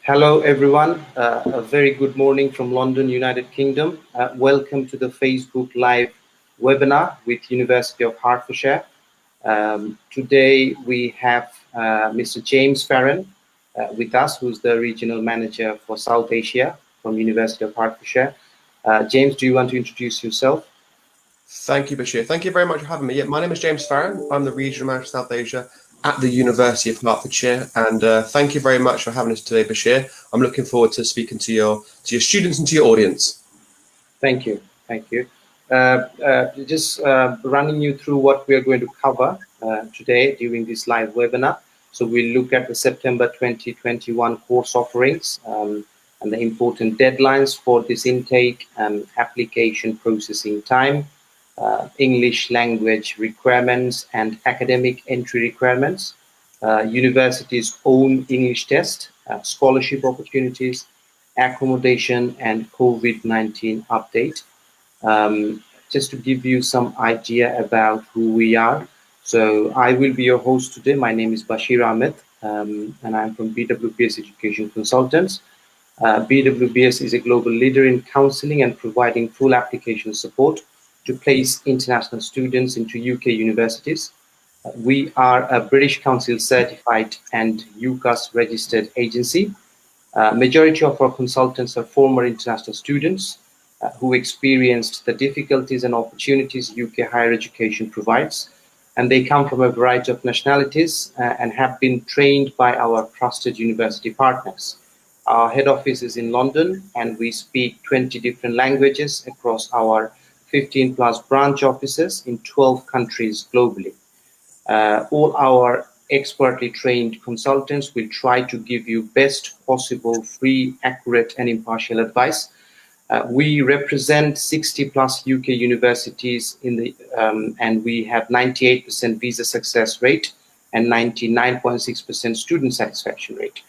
Hello, everyone. A very good morning from London, United Kingdom. Welcome to the Facebook Live webinar with University of Hertfordshire. Today we have Mr. James Farren with us, who's the Regional Manager for South Asia from University of Hertfordshire. James, do you want to introduce yourself? Thank you, Bashir. Thank you very much for having me. Yeah, my name is James Farren. I'm the Regional Manager of South Asia at the University of Hertfordshire, and thank you very much for having us today, Bashir. I'm looking forward to speaking to your students and to your audience. Thank you. Thank you. Just running you through what we are going to cover today during this live webinar. So we'll look at the September 2021 course offerings and the important deadlines for this intake and application processing time, English language requirements and academic entry requirements, university's own English test, scholarship opportunities, accommodation and COVID-19 update. Just to give you some idea about who we are. So I will be your host today. My name is Bashir Ahmed, and I'm from BWBS Education Consultants. BWBS is a global leader in counseling and providing full application support to place international students into UK universities. We are a British Council certified and UCAS registered agency. Majority of our consultants are former international students who experienced the difficulties and opportunities UK higher education provides. And they come from a variety of nationalities and have been trained by our trusted university partners. Our head office is in London, and we speak 20 different languages across our 15 plus branch offices in 12 countries globally. All our expertly trained consultants will try to give you best possible free, accurate and impartial advice. We represent 60 plus UK universities in the and we have 98% visa success rate and 99.6% student satisfaction rate.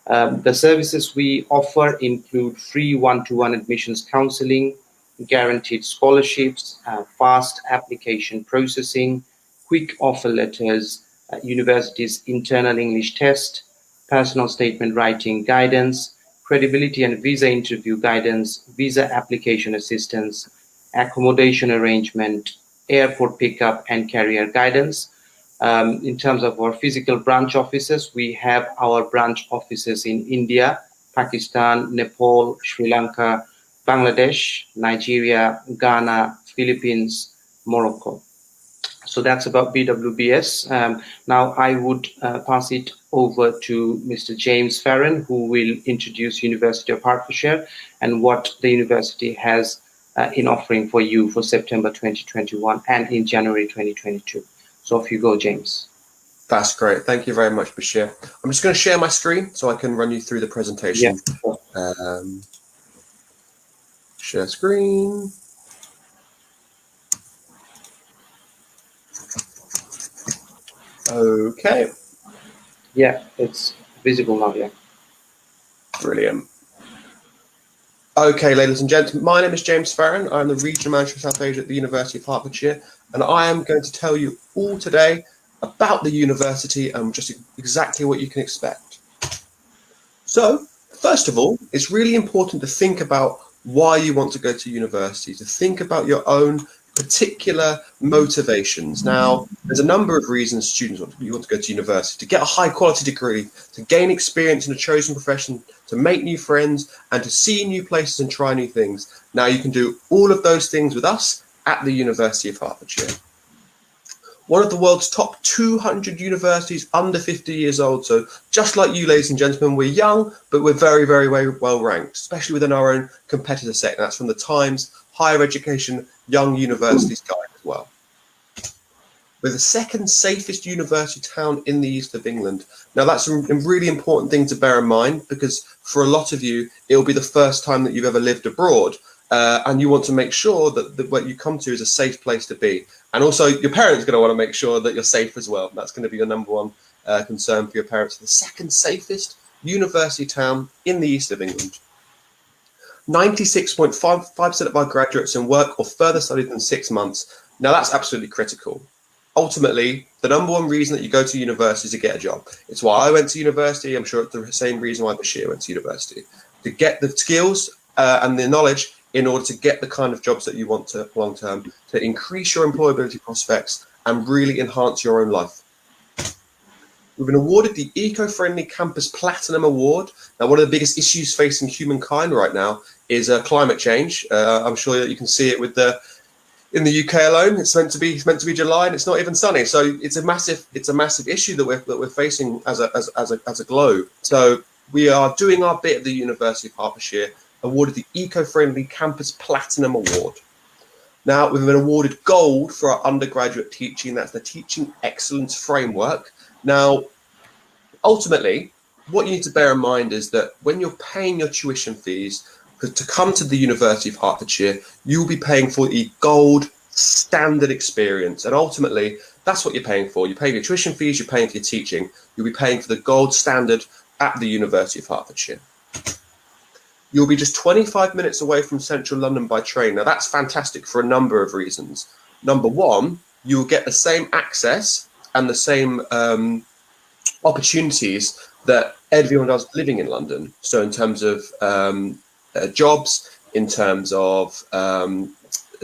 The services we offer include free one-to-one admissions counseling, guaranteed scholarships, fast application processing, quick offer letters, university's internal English test, personal statement writing guidance, credibility and visa interview guidance, visa application assistance, accommodation arrangement, airport pickup and carrier guidance. In terms of our physical branch offices, we have our branch offices in India, Pakistan, Nepal, Sri Lanka, Bangladesh, Nigeria, Ghana, Philippines, Morocco. So that's about BWBS. Now I would pass it over to Mr. James Farren, who will introduce University of Hertfordshire and what the university has in offering for you for September 2021 and in January 2022. So off you go, James. That's great. Thank you very much, Bashir. I'm just going to share my screen so I can run you through the presentation. Yeah. Share screen. Okay. Yeah, it's visible now, yeah. Brilliant. Okay, ladies and gentlemen, my name is James Farren. I'm the Regional Manager of South Asia at the University of Hertfordshire, and I am going to tell you all today about the university and just exactly what you can expect. So, first of all, it's really important to think about why you want to go to university, to think about your own particular motivations. Now, there's a number of reasons students want to go to university: to get a high quality degree, to gain experience in a chosen profession, to make new friends, and to see new places and try new things. Now, you can do all of those things with us at the University of Hertfordshire. One of the world's top 200 universities under 50 years old. So just like you, ladies and gentlemen, we're young, but we're very, very well ranked, especially within our own competitor sector. That's from the Times Higher Education Young Universities Guide as well. We're the second safest university town in the east of England. Now, that's a really important thing to bear in mind, because for a lot of you, it'll be the first time that you've ever lived abroad. And you want to make sure that what you come to is a safe place to be. And also, your parents are going to want to make sure that you're safe as well. That's going to be your number one concern for your parents. The second safest university town in the east of England. 96.5% of our graduates in work or further study than 6 months. Now, that's absolutely critical. Ultimately, The number one reason that you go to university is to get a job. It's why I went to university. I'm sure it's the same reason why Bashir went to university, to get the skills and the knowledge in order to get the kind of jobs that you want to long term, to increase your employability prospects and really enhance your own life. We've been awarded the Eco-Friendly Campus Platinum Award. Now, one of the biggest issues facing humankind right now is climate change. I'm sure that you can see it with in the UK alone. It's meant to be July and it's not even sunny. So it's a massive issue that we're facing as a globe. So we are doing our bit at the University of Hertfordshire, awarded the Eco-Friendly Campus Platinum Award. Now, we've been awarded gold for our undergraduate teaching. That's the Teaching Excellence Framework. Now, ultimately, what you need to bear in mind is that when you're paying your tuition fees to come to the University of Hertfordshire, you will be paying for the gold standard experience. And ultimately, that's what you're paying for. You're paying your tuition fees, you're paying for your teaching. You'll be paying for the gold standard at the University of Hertfordshire. You'll be just 25 minutes away from central London by train. Now, that's fantastic for a number of reasons. Number one, you'll get the same access and the same opportunities that everyone does living in London. So in terms of jobs, in terms of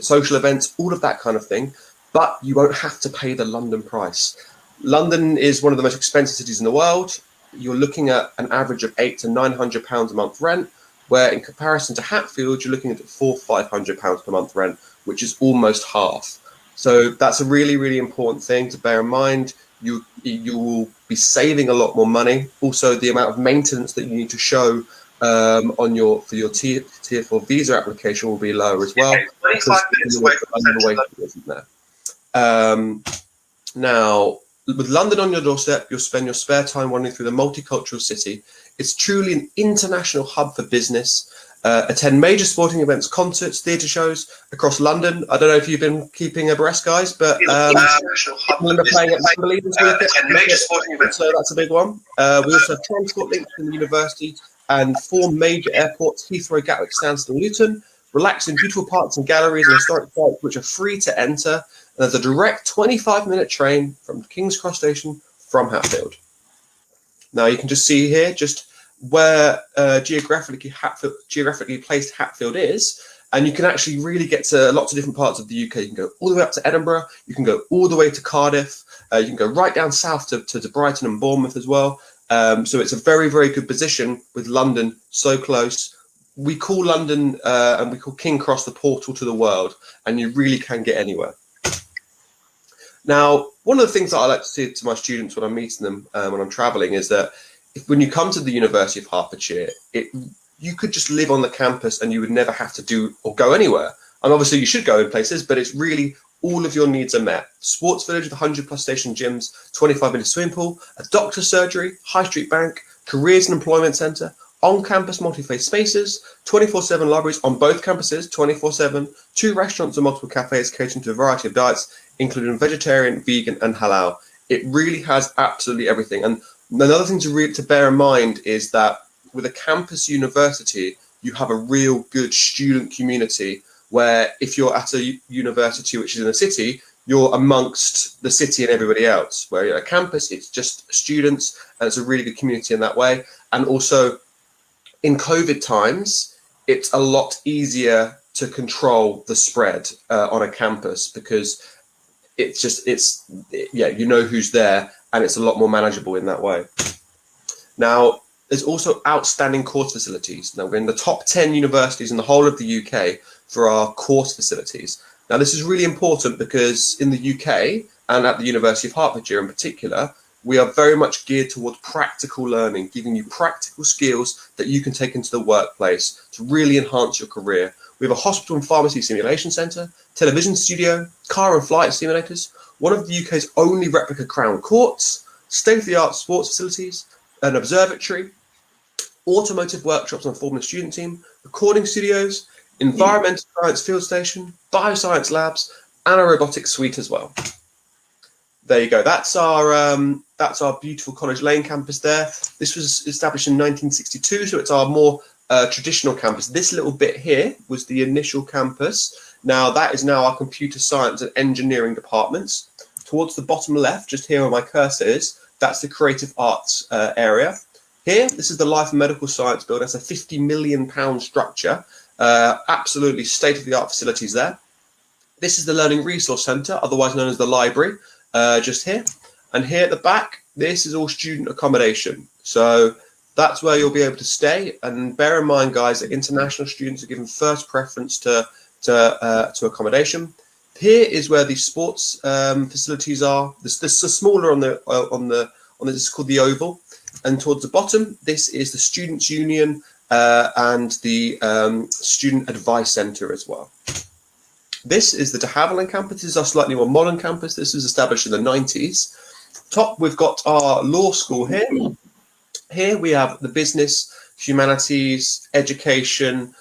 social events, all of that kind of thing, but you won't have to pay the London price. London is one of the most expensive cities in the world. You're looking at an average of £800 to £900 a month rent, where in comparison to Hatfield, you're looking at £400-500 per month rent, which is almost half. So that's a really, really important thing to bear in mind. You will be saving a lot more money. Also, the amount of maintenance that you need to show for your tier 4 visa application will be lower as well. 25 minutes away from there. Now, with London on your doorstep, you'll spend your spare time wandering through the multicultural city. It's truly an international hub for business. Attend major sporting events, concerts, theatre shows across London. I don't know if you've been keeping abreast, guys, but England are playing at Wembley this weekend, so that's a big one. We also have transport links from the university and 4 major airports: Heathrow, Gatwick, Stansted, and Luton. Relax in beautiful parks and galleries and historic sites which are free to enter. And there's a direct 25-minute train from King's Cross Station from Hatfield. Now you can just see here just where geographically placed Hatfield is, and you can actually really get to lots of different parts of the UK. You can go all the way up to Edinburgh, you can go all the way to Cardiff, you can go right down south to Brighton and Bournemouth as well. So it's a very, very good position with London so close. We call London and we call King Cross the portal to the world, and you really can get anywhere. Now, one of the things that I like to say to my students when I'm meeting them, when I'm traveling, is that when you come to the University of Hertfordshire, you could just live on the campus and you would never have to do or go anywhere. And obviously you should go in places, but it's really all of your needs are met. Sports village with 100+ station gyms, 25-minute swimming pool, a doctor's surgery, high street bank, careers and employment centre, on-campus multi-phase spaces, 24/7 libraries on both campuses, 24/7, 2 restaurants and multiple cafes catering to a variety of diets, including vegetarian, vegan, and halal. It really has absolutely everything. And another thing to bear in mind is that with a campus university, you have a real good student community where if you're at a university which is in a city, you're amongst the city and everybody else. Where you're at a campus, it's just students, and it's a really good community in that way. And also, in COVID times, it's a lot easier to control the spread on a campus because you know who's there, and it's a lot more manageable in that way. Now, there's also outstanding course facilities. Now, we're in the top 10 universities in the whole of the UK for our course facilities. Now, this is really important because in the UK and at the University of Hertfordshire in particular, we are very much geared towards practical learning, giving you practical skills that you can take into the workplace to really enhance your career. We have a hospital and pharmacy simulation centre, television studio, car and flight simulators, one of the UK's only replica Crown Courts, state-of-the-art sports facilities, an observatory, automotive workshops and Formula student team, recording studios, environmental science field station, bioscience labs, and a robotics suite as well. There you go. That's our beautiful College Lane campus there. This was established in 1962, so it's our more traditional campus. This little bit here was the initial campus. Now, that is now our computer science and engineering departments. towards the bottom left, just here where my cursor is, that's the creative arts area. Here, this is the Life and Medical Science building. It's a £50 million structure. Absolutely state-of-the-art facilities there. This is the Learning Resource Centre, otherwise known as the library, just here. And here at the back, this is all student accommodation. So that's where you'll be able to stay. And bear in mind, guys, that international students are given first preference to accommodation. Here is where the sports facilities are. This is smaller on the this is called the Oval. And towards the bottom, this is the Students' Union and the Student Advice Centre as well. This is the Havilland campus. This is our slightly more modern campus. This was established in the 90s. Top, we've got our law school here. Here we have the business, humanities, education,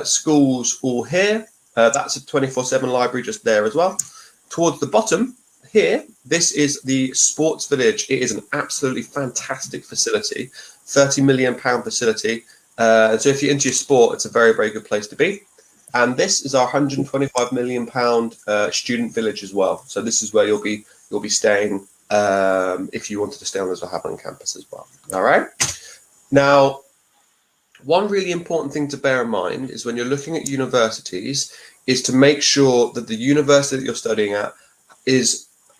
schools all here. That's a 24/7 library just there as well. Towards the bottom here, this is the sports village. It is an absolutely fantastic facility, £30 million facility. So if you're into your sport, it's a very, very good place to be. And this is our £125 million student village as well. So this is where you'll be staying if you wanted to stay on the Havilland campus as well. All right. Now, one really important thing to bear in mind is when you're looking at universities is to make sure that the university that you're studying at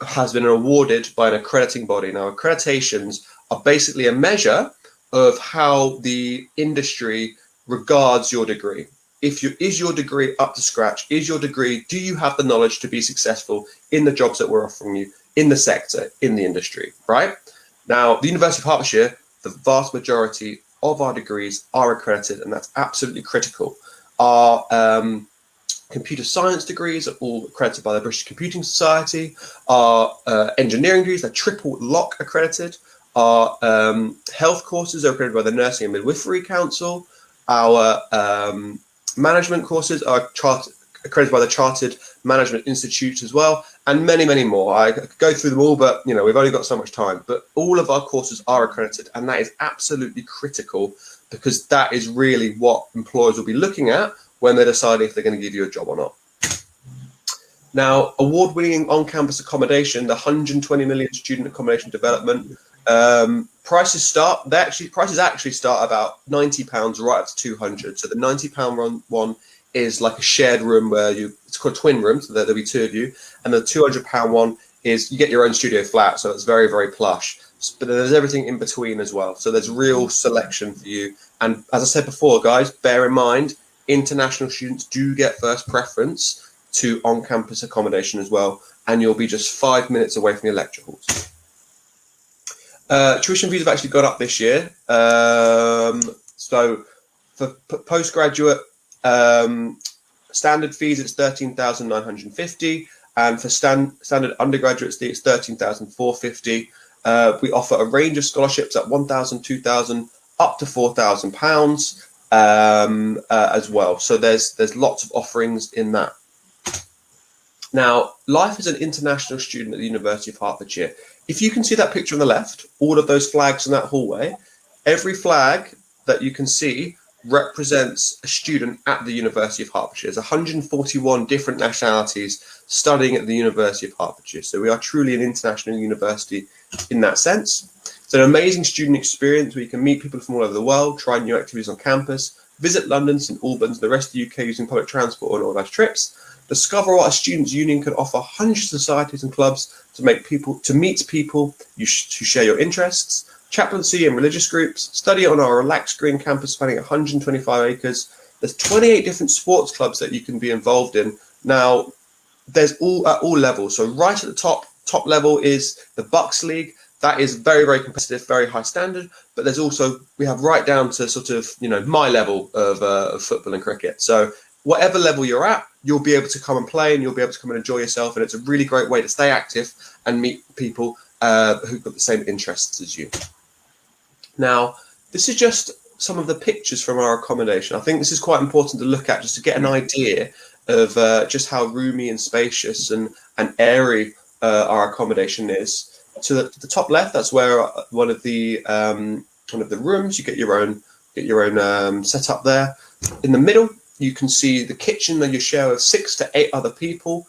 has been awarded by an accrediting body. Now, accreditations are basically a measure of how the industry regards your degree. Is your degree up to scratch? Do you have the knowledge to be successful in the jobs that we're offering you, in the sector, in the industry, right? Now, the University of Hertfordshire, the vast majority of our degrees are accredited, and that's absolutely critical. Our computer science degrees are all accredited by the British Computing Society. Our engineering degrees are triple lock accredited. Our health courses are accredited by the Nursing and Midwifery Council. Our management courses are accredited by the Chartered Management Institute as well, and many, many more. I could go through them all, but we've only got so much time. But all of our courses are accredited, and that is absolutely critical because that is really what employers will be looking at when they're deciding if they're going to give you a job or not. Now, award-winning on-campus accommodation, the 120 million student accommodation development, prices actually start about £90 right up to £200. So the £90 one is like a shared room where it's called a twin room, so there'll be two of you, and the £200 one is you get your own studio flat, so it's very, very plush. But there's everything in between as well, so there's real selection for you. And as I said before, guys, bear in mind, international students do get first preference to on-campus accommodation as well, and you'll be just 5 minutes away from your lecture halls. Tuition fees have actually gone up this year. So for postgraduate standard fees, it's 13,950, and for standard undergraduates, it's 13,450. We offer a range of scholarships at 1,000, 2,000, up to £4,000 as well. So there's lots of offerings in that. Now, life as an international student at the University of Hertfordshire. If you can see that picture on the left, all of those flags in that hallway, every flag that you can see represents a student at the University of Hertfordshire. There's 141 different nationalities studying at the University of Hertfordshire. So we are truly an international university in that sense. It's an amazing student experience where you can meet people from all over the world, try new activities on campus, visit London, St Albans, the rest of the UK using public transport on organised trips. Discover what a students' union can offer hundreds of societies and clubs to meet people to share your interests. Chaplaincy and religious groups. Study on our relaxed green campus spanning 125 acres. There's 28 different sports clubs that you can be involved in. Now, there's all at all levels. So right at the top level is the Bucks League. That is very, very competitive, very high standard. But there's also, we have right down to sort of, my level of football and cricket. So whatever level you're at, you'll be able to come and play, and you'll be able to come and enjoy yourself. And it's a really great way to stay active and meet people who've got the same interests as you. Now, this is just some of the pictures from our accommodation. I think this is quite important to look at just to get an idea of just how roomy and spacious and airy our accommodation is. To the top left, that's where one of the rooms. You get your own setup there. In the middle, you can see the kitchen that you share with 6 to 8 other people.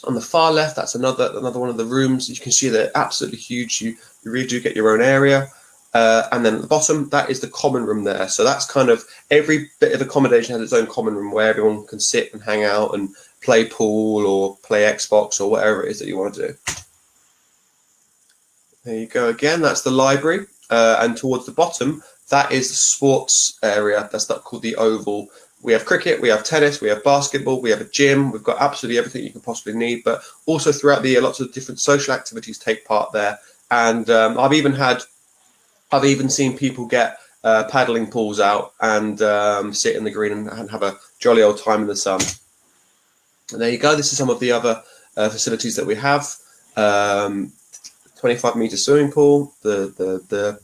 On the far left, that's another one of the rooms. You can see they're absolutely huge. You really do get your own area. And then at the bottom, that is the common room there. So that's kind of every bit of accommodation has its own common room where everyone can sit and hang out and play pool or play Xbox or whatever it is that you want to do. There you go again. That's the library. And towards the bottom, that is the sports area. That's called the Oval. We have cricket, we have tennis, we have basketball, we have a gym. We've got absolutely everything you can possibly need. But also throughout the year, lots of different social activities take part there. And I've even seen people get paddling pools out and sit in the green and have a jolly old time in the sun. And there you go. This is some of the other facilities that we have. 25-meter swimming pool, the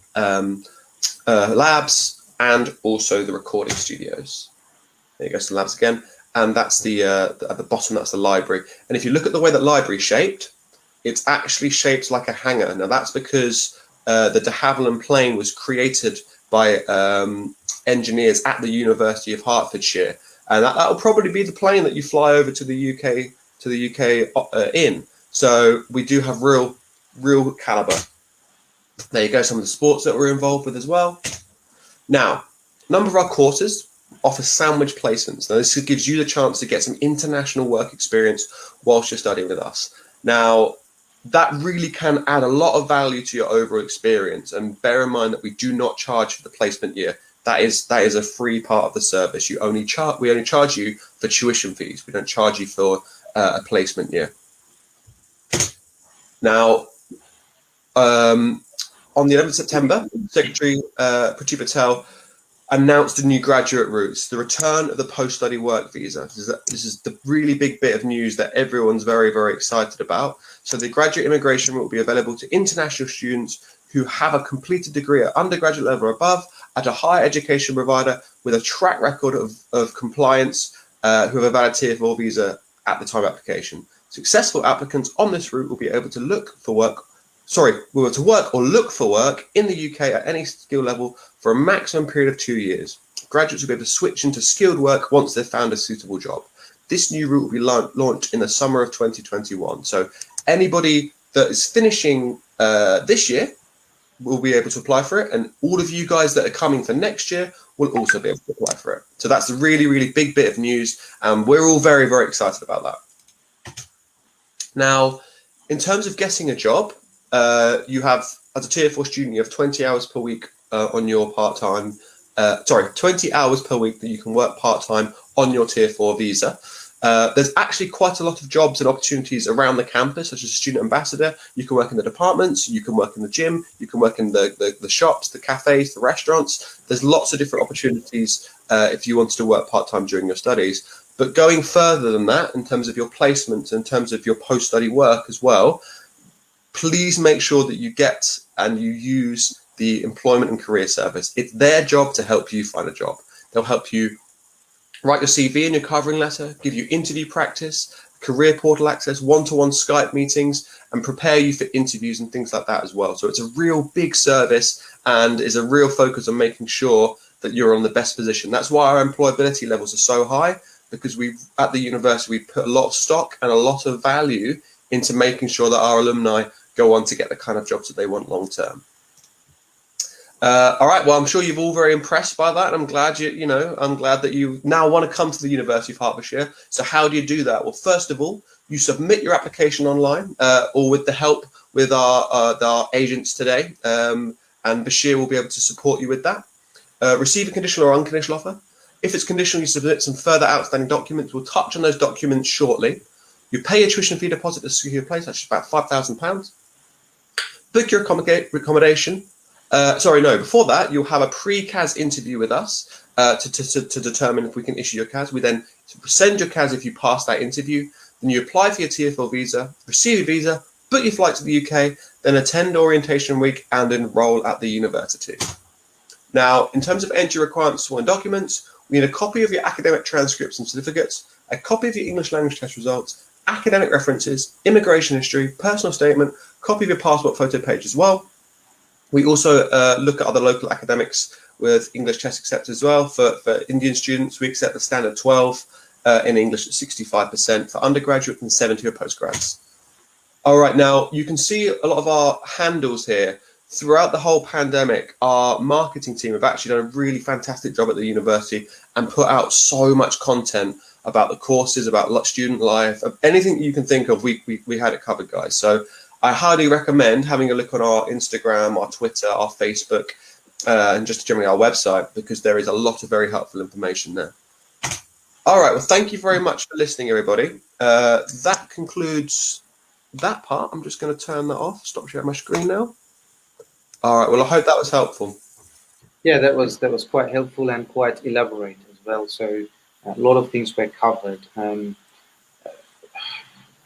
labs, and also the recording studios. There you go, some labs again. And that's at the bottom, that's the library. And if you look at the way that library is shaped, it's actually shaped like a hangar. Now that's because the de Havilland plane was created by engineers at the University of Hertfordshire, and that will probably be the plane that you fly over to the UK in. So we do have real caliber. There you go, some of the sports that we're involved with as well. Now, a number of our courses offer sandwich placements. Now, this gives you the chance to get some international work experience whilst you're studying with us. Now, that really can add a lot of value to your overall experience. And bear in mind that we do not charge for the placement year. That is a free part of the service. We only charge you for tuition fees. We don't charge you for a placement year. Now, on the 11th of September, Secretary Priti Patel announced the new graduate routes, the return of the post-study work visa. This is the really big bit of news that everyone's very, very excited about. So the graduate immigration route will be available to international students who have a completed degree at undergraduate level or above at a higher education provider with a track record of compliance who have a valid Tier 4 visa at the time of application. Successful applicants on this route will be able to work or look for work in the UK at any skill level for a maximum period of 2 years. Graduates will be able to switch into skilled work once they've found a suitable job. This new route will be launched in the summer of 2021. So anybody that is finishing this year will be able to apply for it, and all of you guys that are coming for next year will also be able to apply for it. So that's a really, really big bit of news, and we're all very, very excited about that. Now, in terms of getting a job, you have, as a Tier 4 student, you have 20 hours per week on your part-time, 20 hours per week that you can work part-time on your Tier 4 visa. There's actually quite a lot of jobs and opportunities around the campus, such as a student ambassador. You can work in the departments, you can work in the gym, you can work in the shops, the cafes, the restaurants. There's lots of different opportunities if you want to work part-time during your studies. But going further than that, in terms of your placements, in terms of your post-study work as well, please make sure that you get and you use the Employment and Career Service. It's their job to help you find a job. They'll help you write your CV and your covering letter, give you interview practice, career portal access, one-to-one Skype meetings, and prepare you for interviews and things like that as well. So it's a real big service and is a real focus on making sure that you're on the best position. That's why our employability levels are so high, because at the university, we put a lot of stock and a lot of value into making sure that our alumni go on to get the kind of jobs that they want long term. All right, well, I'm sure you're all very impressed by that. I'm glad I'm glad that you now want to come to the University of Hertfordshire. So how do you do that? Well, first of all, you submit your application online or with the help with our agents today, and Bashir will be able to support you with that. Receive a conditional or unconditional offer. If it's conditional, you submit some further outstanding documents. We'll touch on those documents shortly. You pay a tuition fee deposit to secure your place. That's about £5,000. Book your accommodation. Before that, you'll have a pre-CAS interview with us to determine if we can issue your CAS. We then send your CAS if you pass that interview. Then you apply for your Tier 4 visa, receive your visa, book your flight to the UK, then attend orientation week and enroll at the university. Now, in terms of entry requirements and documents, we need a copy of your academic transcripts and certificates, a copy of your English language test results, academic references, immigration history, personal statement, copy of your passport photo page as well. We also look at other local academics with English test accepted as well. For Indian students, we accept the standard 12 in English at 65% for undergraduate and 70% for postgrads. All right, now you can see a lot of our handles here. Throughout the whole pandemic, our marketing team have actually done a really fantastic job at the university and put out so much content about the courses, about student life, anything you can think of, we had it covered, guys. So I highly recommend having a look on our Instagram, our Twitter, our Facebook, and just generally our website, because there is a lot of very helpful information there. All right, well, thank you very much for listening, everybody. That concludes that part. I'm just going to turn that off, stop sharing my screen now. All right, well, I hope that was helpful. Yeah, that was quite helpful and quite elaborate as well. So a lot of things were covered. I'm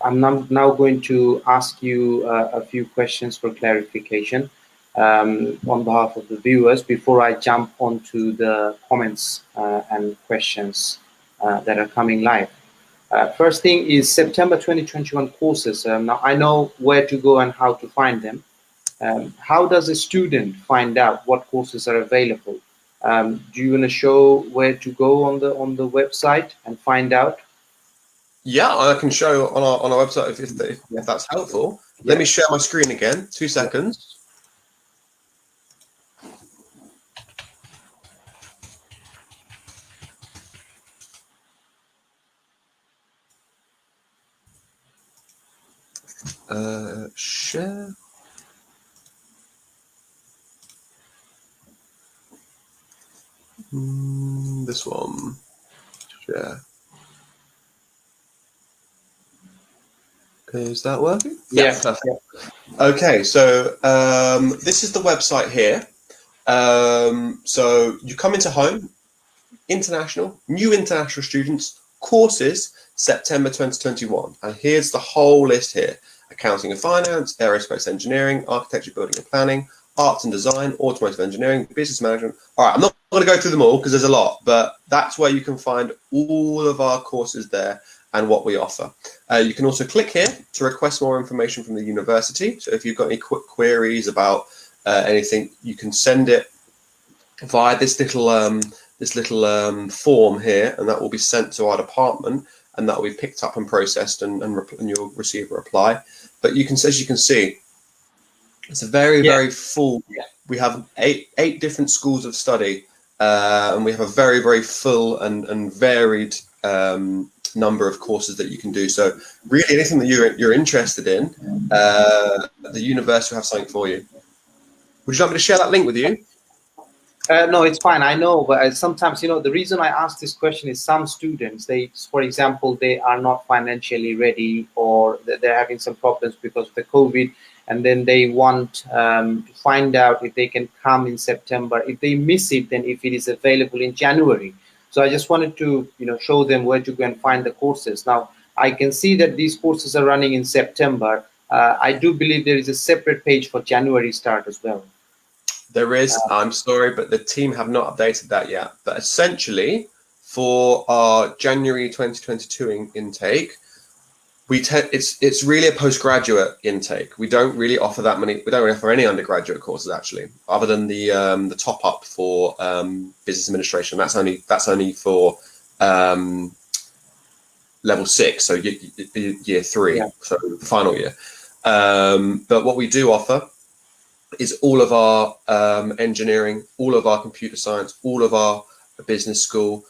now going to ask you a few questions for clarification on behalf of the viewers before I jump onto the comments and questions that are coming live. First thing is September 2021 courses. Now I know where to go and how to find them. How does a student find out what courses are available? Do you want to show where to go on the website and find out? Yeah, I can show on our website if that's helpful. Yeah. Let me share my screen again. 2 seconds. Share. This one. Share. Is that working? Yeah. Perfect. Yeah. Okay, so this is the website here. So you come into home, international, new international students, courses, September 2021. And here's the whole list here. Accounting and finance, aerospace engineering, architecture, building and planning, arts and design, automotive engineering, business management. All right, I'm not going to go through them all because there's a lot, but that's where you can find all of our courses there and what we offer. You can also click here to request more information from the university. So if you've got any quick queries about anything, you can send it via this little form here, and that will be sent to our department, and that will be picked up and processed, and you'll receive a reply. But you can, as you can see, it's a very full. Yeah. We have eight different schools of study, and we have a very full and varied number of courses that you can do. So really, anything that you're interested in, the university will have something for you. Would you like me to share that link with you? No, it's fine. I know, but sometimes, the reason I ask this question is some students, for example, they are not financially ready, or they're having some problems because of the COVID, and then they want to find out if they can come in September. If they miss it, then if it is available in January. So I just wanted to, show them where to go and find the courses. Now, I can see that these courses are running in September. I do believe there is a separate page for January start as well. There is. I'm sorry, but the team have not updated that yet. But essentially, for our January 2022 intake, it's really a postgraduate intake. We don't really offer that many. We don't really offer any undergraduate courses actually, other than the top up for business administration. That's only for level 6, so year 3, so the final year. But what we do offer is all of our engineering, all of our computer science, all of our business school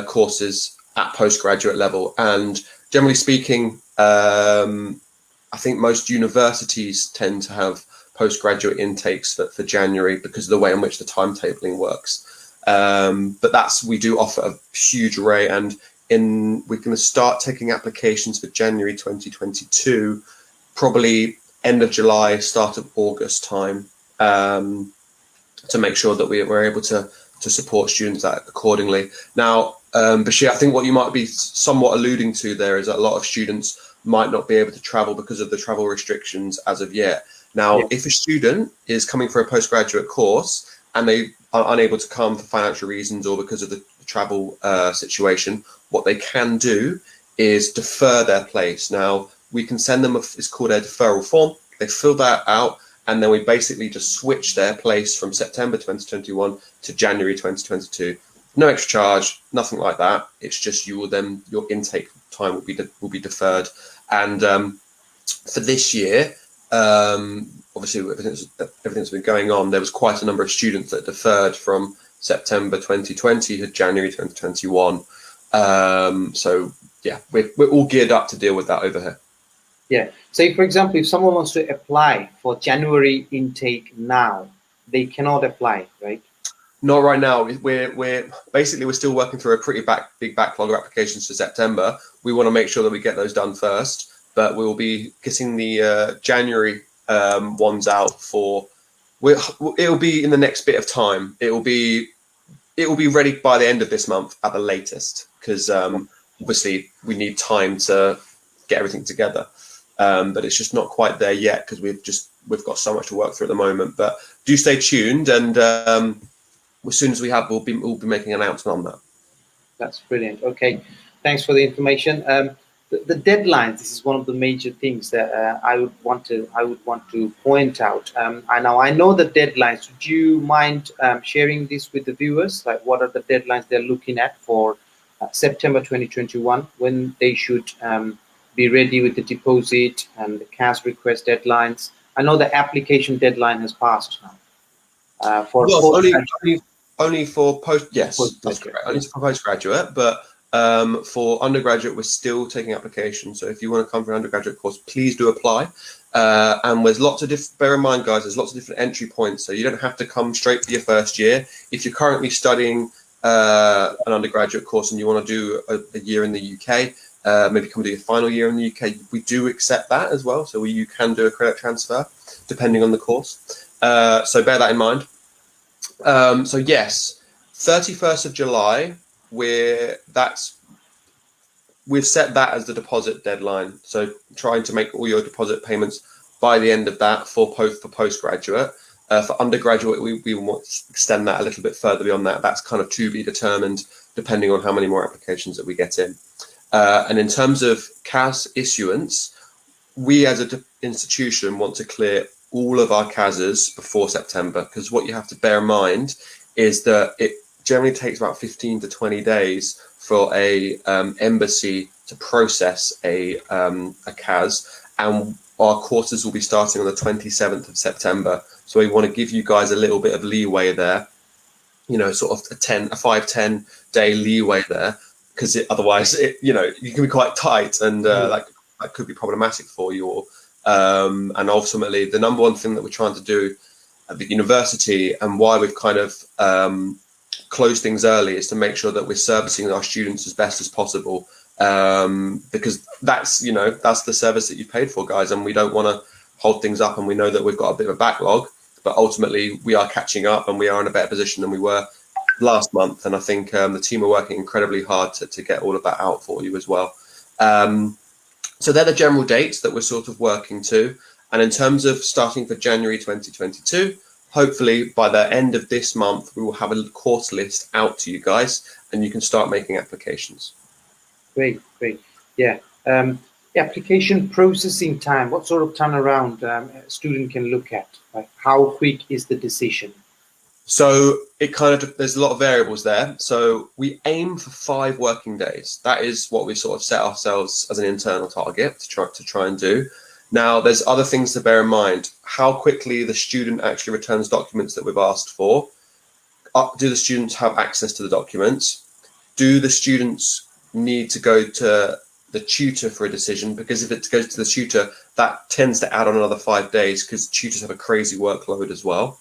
courses at postgraduate level. And generally speaking, I think most universities tend to have postgraduate intakes for January because of the way in which the timetabling works. But we do offer a huge array, and we're going to start taking applications for January 2022, probably end of July, start of August time, to make sure that we're able to support students accordingly. Now, Bashir, I think what you might be somewhat alluding to there is that a lot of students might not be able to travel because of the travel restrictions as of yet. Now, if a student is coming for a postgraduate course and they are unable to come for financial reasons or because of the travel situation, what they can do is defer their place. Now, we can send them it's called a deferral form. They fill that out, and then we basically just switch their place from September 2021 to January 2022. No extra charge, nothing like that. It's just you will then, your intake time will be deferred. And for this year, obviously everything's been going on. There was quite a number of students that deferred from September 2020 to January 2021. So yeah, we're all geared up to deal with that over here. Yeah. Say, for example, if someone wants to apply for January intake now, they cannot apply, right? Not right now. We're still working through a pretty big backlog of applications for September. We want to make sure that we get those done first, but we'll be getting the January ones out for. It'll be in the next bit of time. It will be ready by the end of this month at the latest, because obviously we need time to get everything together. But it's just not quite there yet because we've got so much to work through at the moment. But do stay tuned, and as soon as we have, we'll be making an announcement on that. That's brilliant. Okay, thanks for the information. The deadlines. This is one of the major things that I would want to point out. I know the deadlines. Would you mind sharing this with the viewers? Like, what are the deadlines they're looking at for September 2021, when they should be ready with the deposit and the cash request deadlines? I know the application deadline has passed now. Only for post. Yes, that's correct. Only for postgraduate, but for undergraduate, we're still taking applications. So if you want to come for an undergraduate course, please do apply. And there's lots of bear in mind, guys, there's lots of different entry points. So you don't have to come straight for your first year. If you're currently studying an undergraduate course and you want to do a year in the UK, maybe come do your final year in the UK, we do accept that as well. So you can do a credit transfer depending on the course. So bear that in mind. So yes, 31st of July, we've set that as the deposit deadline. So trying to make all your deposit payments by the end of that for postgraduate. For undergraduate, we want to extend that a little bit further beyond that. That's kind of to be determined depending on how many more applications that we get in. And in terms of CAS issuance, we as an institution want to clear all of our CASs before September, because what you have to bear in mind is that it generally takes about 15 to 20 days for a embassy to process a CAS, and our courses will be starting on the 27th of September. So we want to give you guys a little bit of leeway there, sort of a 5-10 day leeway there, because otherwise you can be quite tight, and that could be problematic for you. And ultimately, the number one thing that we're trying to do at the university, and why we've kind of closed things early, is to make sure that we're servicing our students as best as possible, because that's the service that you've paid for, guys, and we don't want to hold things up. And we know that we've got a bit of a backlog, but ultimately we are catching up, and we are in a better position than we were last month. And I think the team are working incredibly hard to get all of that out for you as well. So they're the general dates that we're sort of working to. And in terms of starting for January 2022, hopefully by the end of this month, we will have a course list out to you guys, and you can start making applications. Great. Yeah. Application processing time, what sort of turnaround a student can look at? Like, how quick is the decision? So there's a lot of variables there. So we aim for 5 working days. That is what we sort of set ourselves as an internal target to try and do. Now, there's other things to bear in mind. How quickly the student actually returns documents that we've asked for. Do the students have access to the documents? Do the students need to go to the tutor for a decision? Because if it goes to the tutor, that tends to add on another 5 days, because tutors have a crazy workload as well.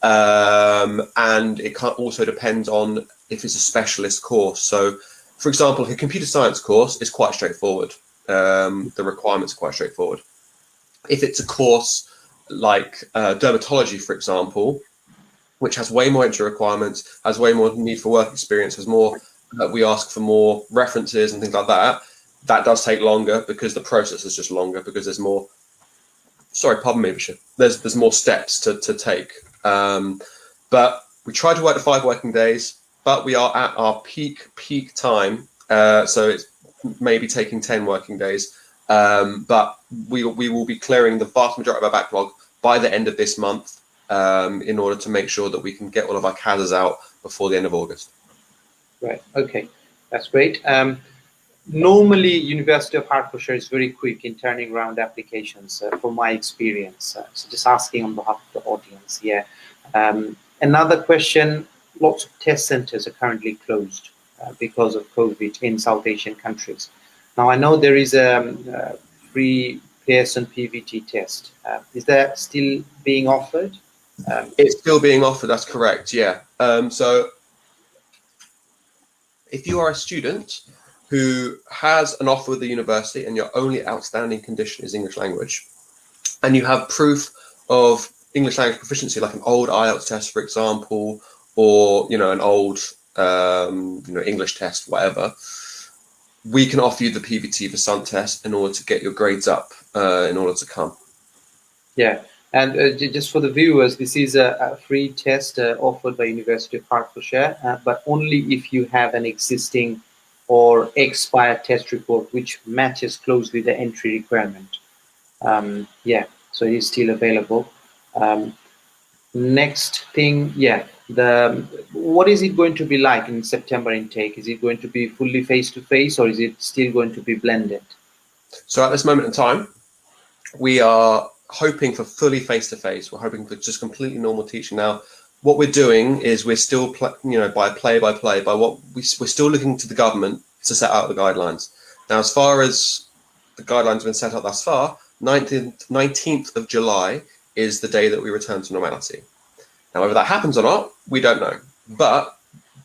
And it also depends on if it's a specialist course. So, for example, a computer science course is quite straightforward. The requirements are quite straightforward. If it's a course like dermatology, for example, which has way more entry requirements, has way more need for work experience, has more, we ask for more references and things like that, that does take longer, because the process is just longer, because there's more, there's more steps to take. But we try to work the 5 working days, but we are at our peak time. So it's maybe taking 10 working days. But we will be clearing the vast majority of our backlog by the end of this month, in order to make sure that we can get all of our CASs out before the end of August. Right. Okay. That's great. Normally, University of Hertfordshire is very quick in turning around applications, from my experience. So just asking on behalf of the audience. Yeah. Another question, lots of test centers are currently closed because of COVID in South Asian countries. Now, I know there is a free Pearson PVT test. Is that still being offered? It's still being offered, that's correct, yeah. So if you are a student who has an offer with the university and your only outstanding condition is English language, and you have proof of English language proficiency, like an old IELTS test, for example, or an old English test, whatever, we can offer you the PVT for some test in order to get your grades up, in order to come. Yeah, and just for the viewers, this is a free test offered by University of Hertfordshire, but only if you have an existing or expired test report which matches closely the entry requirement. Yeah, so it is still available. Um, Next thing, yeah, the what is it going to be like in September intake? Is it going to be fully face to face, or is it still going to be blended? So at this moment in time, we are hoping for fully face-to-face. We're hoping for just completely normal teaching. Now, what we're doing is we're still, by play-by-play, by what we're still looking to the government to set out the guidelines. Now, as far as the guidelines have been set out thus far, 19th of July is the day that we return to normality. Now, whether that happens or not, we don't know. But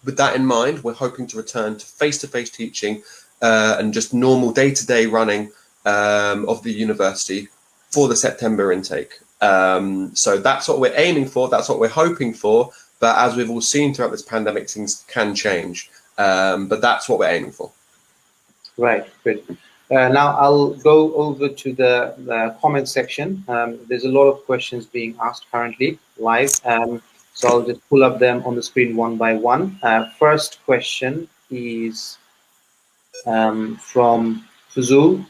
with that in mind, we're hoping to return to face-to-face teaching and just normal day-to-day running of the university for the September intake. So that's what we're aiming for. That's what we're hoping for. But as we've all seen throughout this pandemic, things can change. But that's what we're aiming for. Right, good. Now I'll go over to the comment section. There's a lot of questions being asked currently live. So I'll just pull up them on the screen one by one. First question is from Fuzul.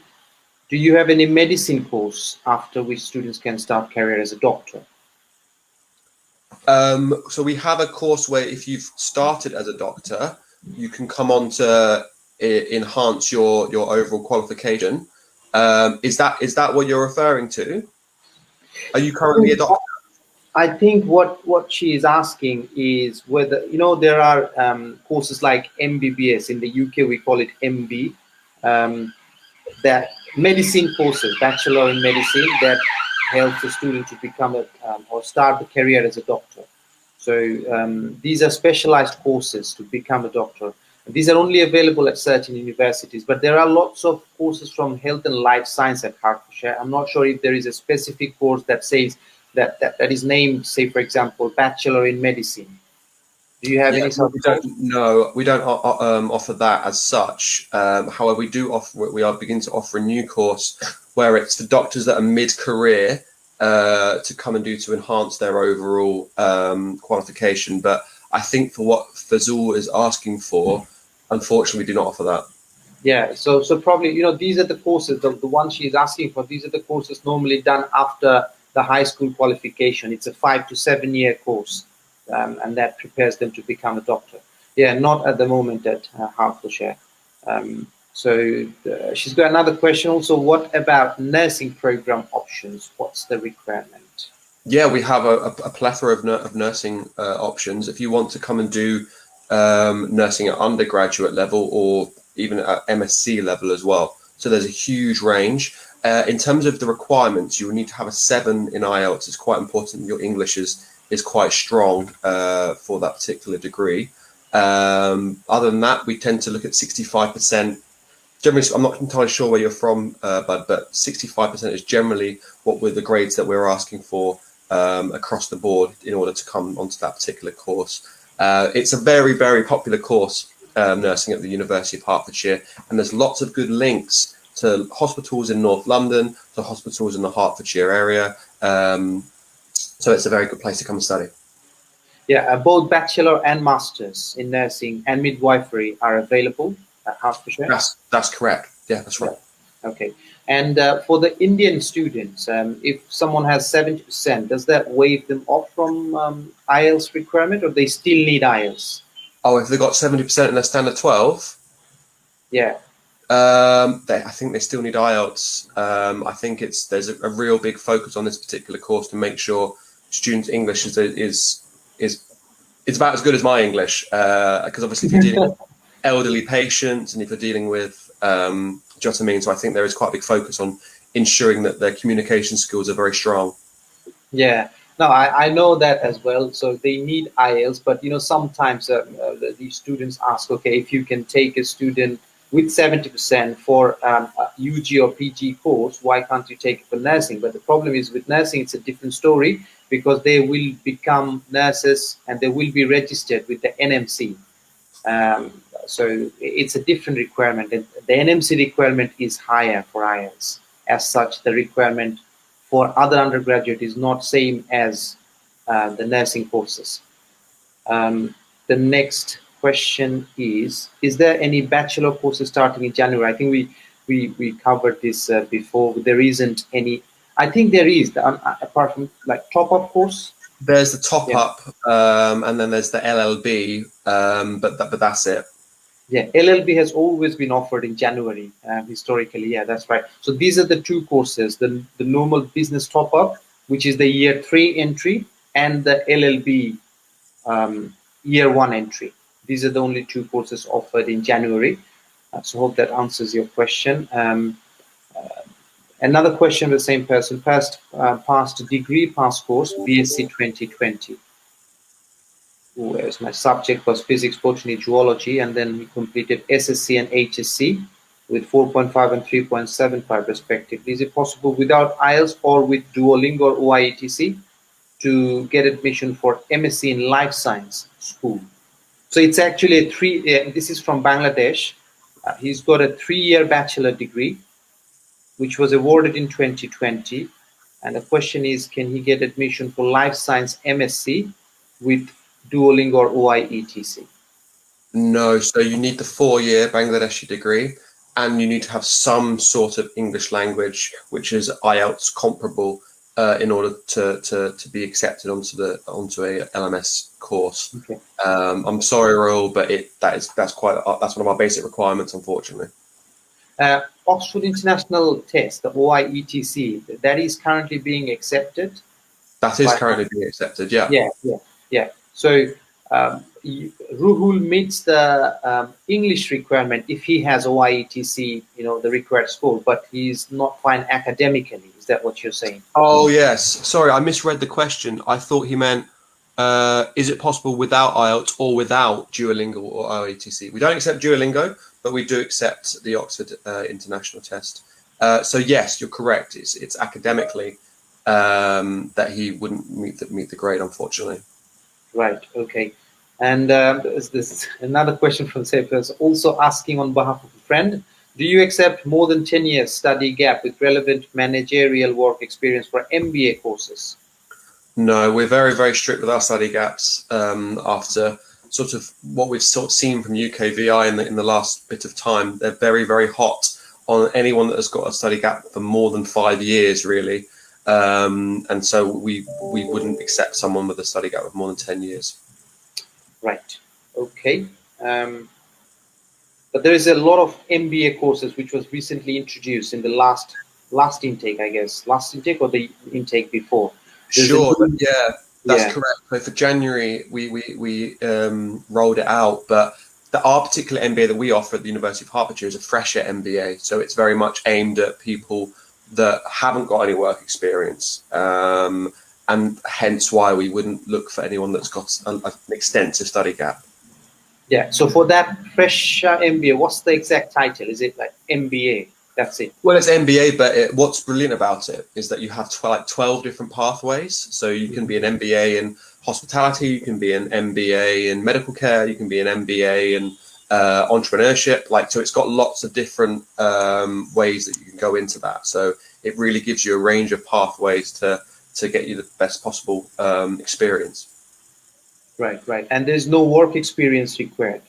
Do you have any medicine course after which students can start career as a doctor? So we have a course where if you've started as a doctor, you can come on to enhance your overall qualification. Is that what you're referring to? Are you currently a doctor? I think what she is asking is whether, there are courses like MBBS. In the UK we call it MB, that medicine courses, bachelor in medicine, that helps a student to become or start the career as a doctor. So these are specialized courses to become a doctor. These are only available at certain universities, but there are lots of courses from health and life science at Hertfordshire. I'm not sure if there is a specific course that says that is named, say, for example, bachelor in medicine. Do you have any sort of course? No, we don't offer that as such. However, we are beginning to offer a new course where it's for doctors that are mid-career to come and do to enhance their overall qualification. But I think for what Fazul is asking for, unfortunately, we do not offer that. Yeah, so probably, these are the courses, the ones she's asking for, these are the courses normally done after the high school qualification. It's a 5 to 7 year course, and that prepares them to become a doctor. Yeah, not at the moment at Hertfordshire. So she's got another question also. What about nursing program options? What's the requirement? Yeah, we have a plethora of nursing options. If you want to come and do nursing at undergraduate level or even at MSc level as well. So there's a huge range. In terms of the requirements, you will need to have a 7 in IELTS. It's quite important your English is quite strong for that particular degree. Other than that, we tend to look at 65%. Generally, I'm not entirely sure where you're from, but 65% is generally the grades that we're asking for across the board in order to come onto that particular course. It's a very, very popular course, nursing at the University of Hertfordshire, and there's lots of good links to hospitals in North London, to hospitals in the Hertfordshire area. So it's a very good place to come and study. Yeah, both bachelor and masters in nursing and midwifery are available at Hertfordshire. That's correct. Yeah, that's right. Okay. And for the Indian students, if someone has 70%, does that waive them off from IELTS requirement, or they still need IELTS? Oh, if they got 70% in their standard 12, Yeah. I think they still need IELTS. I think there's a real big focus on this particular course to make sure students' English is about as good as my English. Because obviously, if you're dealing with elderly patients and if you're dealing with, do you know what I mean? So I think there is quite a big focus on ensuring that their communication skills are very strong. Yeah, no, I know that as well. So they need IELTS, but sometimes these students ask, okay, if you can take a student with 70% for a UG or PG course, why can't you take it for nursing? But the problem is with nursing, it's a different story because they will become nurses and they will be registered with the NMC. So it's a different requirement. And the NMC requirement is higher for IELTS. As such, the requirement for other undergraduate is not same as the nursing courses. The next question is there any bachelor courses starting in January? I think we covered this before. There isn't any. I think there is, apart from like top-up course. There's the top-up, and then there's the LLB, but that's it. Yeah, LLB has always been offered in January, historically. Yeah, that's right. So these are the two courses, the normal business top-up, which is the year 3 entry, and the LLB year 1 entry. These are the only two courses offered in January. So hope that answers your question. Another question with the same person, past degree, past course, BSc 2020. Whereas my subject was physics, botany, zoology, and then he completed SSC and HSC with 4.5 and 3.75 respectively. Is it possible without IELTS or with Duolingo or OIETC to get admission for MSc in Life Science school? So it's actually this is from Bangladesh. He's got a 3-year bachelor degree, which was awarded in 2020. And the question is, can he get admission for Life Science MSc with Duolingo or OIETC? No, so you need the 4-year Bangladeshi degree, and you need to have some sort of English language, which is IELTS comparable, in order to be accepted onto a LMS course. Okay. I'm sorry, Raoul, but that's one of our basic requirements, unfortunately. Oxford International Test, the OIETC, that is currently being accepted. That is currently being accepted. Yeah. Yeah. So Ruhul meets the English requirement if he has OIETC, the required score, but he's not fine academically. Is that what you're saying? Oh yes. Sorry, I misread the question. I thought he meant, is it possible without IELTS or without Duolingo or OIETC? We don't accept Duolingo, but we do accept the Oxford International Test. So yes, you're correct. It's academically that he wouldn't meet the grade, unfortunately. Right. Okay. And there's another question from Sayfers, also asking on behalf of a friend: do you accept more than 10 years study gap with relevant managerial work experience for MBA courses? No, we're very, very strict with our study gaps. After sort of what we've sort of seen from UKVI in the last bit of time, they're very, very hot on anyone that has got a study gap for more than 5 years, really. And so we wouldn't accept someone with a study gap of more than 10 years. Right. Okay. But there is a lot of MBA courses which was recently introduced in the last intake, I guess. Last intake or the intake before? Sure. Yeah, that's correct. So for January, we rolled it out, but our particular MBA that we offer at the University of Hertfordshire is a fresher MBA. So it's very much aimed at people that haven't got any work experience, and hence why we wouldn't look for anyone that's got an extensive study gap. Yeah. So for that fresher MBA, what's the exact title? Is it like MBA? That's it. Well, it's MBA, but what's brilliant about it is that you have 12 different pathways. So you can be an MBA in hospitality, you can be an MBA in medical care, you can be an MBA in entrepreneurship. So it's got lots of different ways that you can go into that. So it really gives you a range of pathways to get you the best possible experience. Right. And there's no work experience required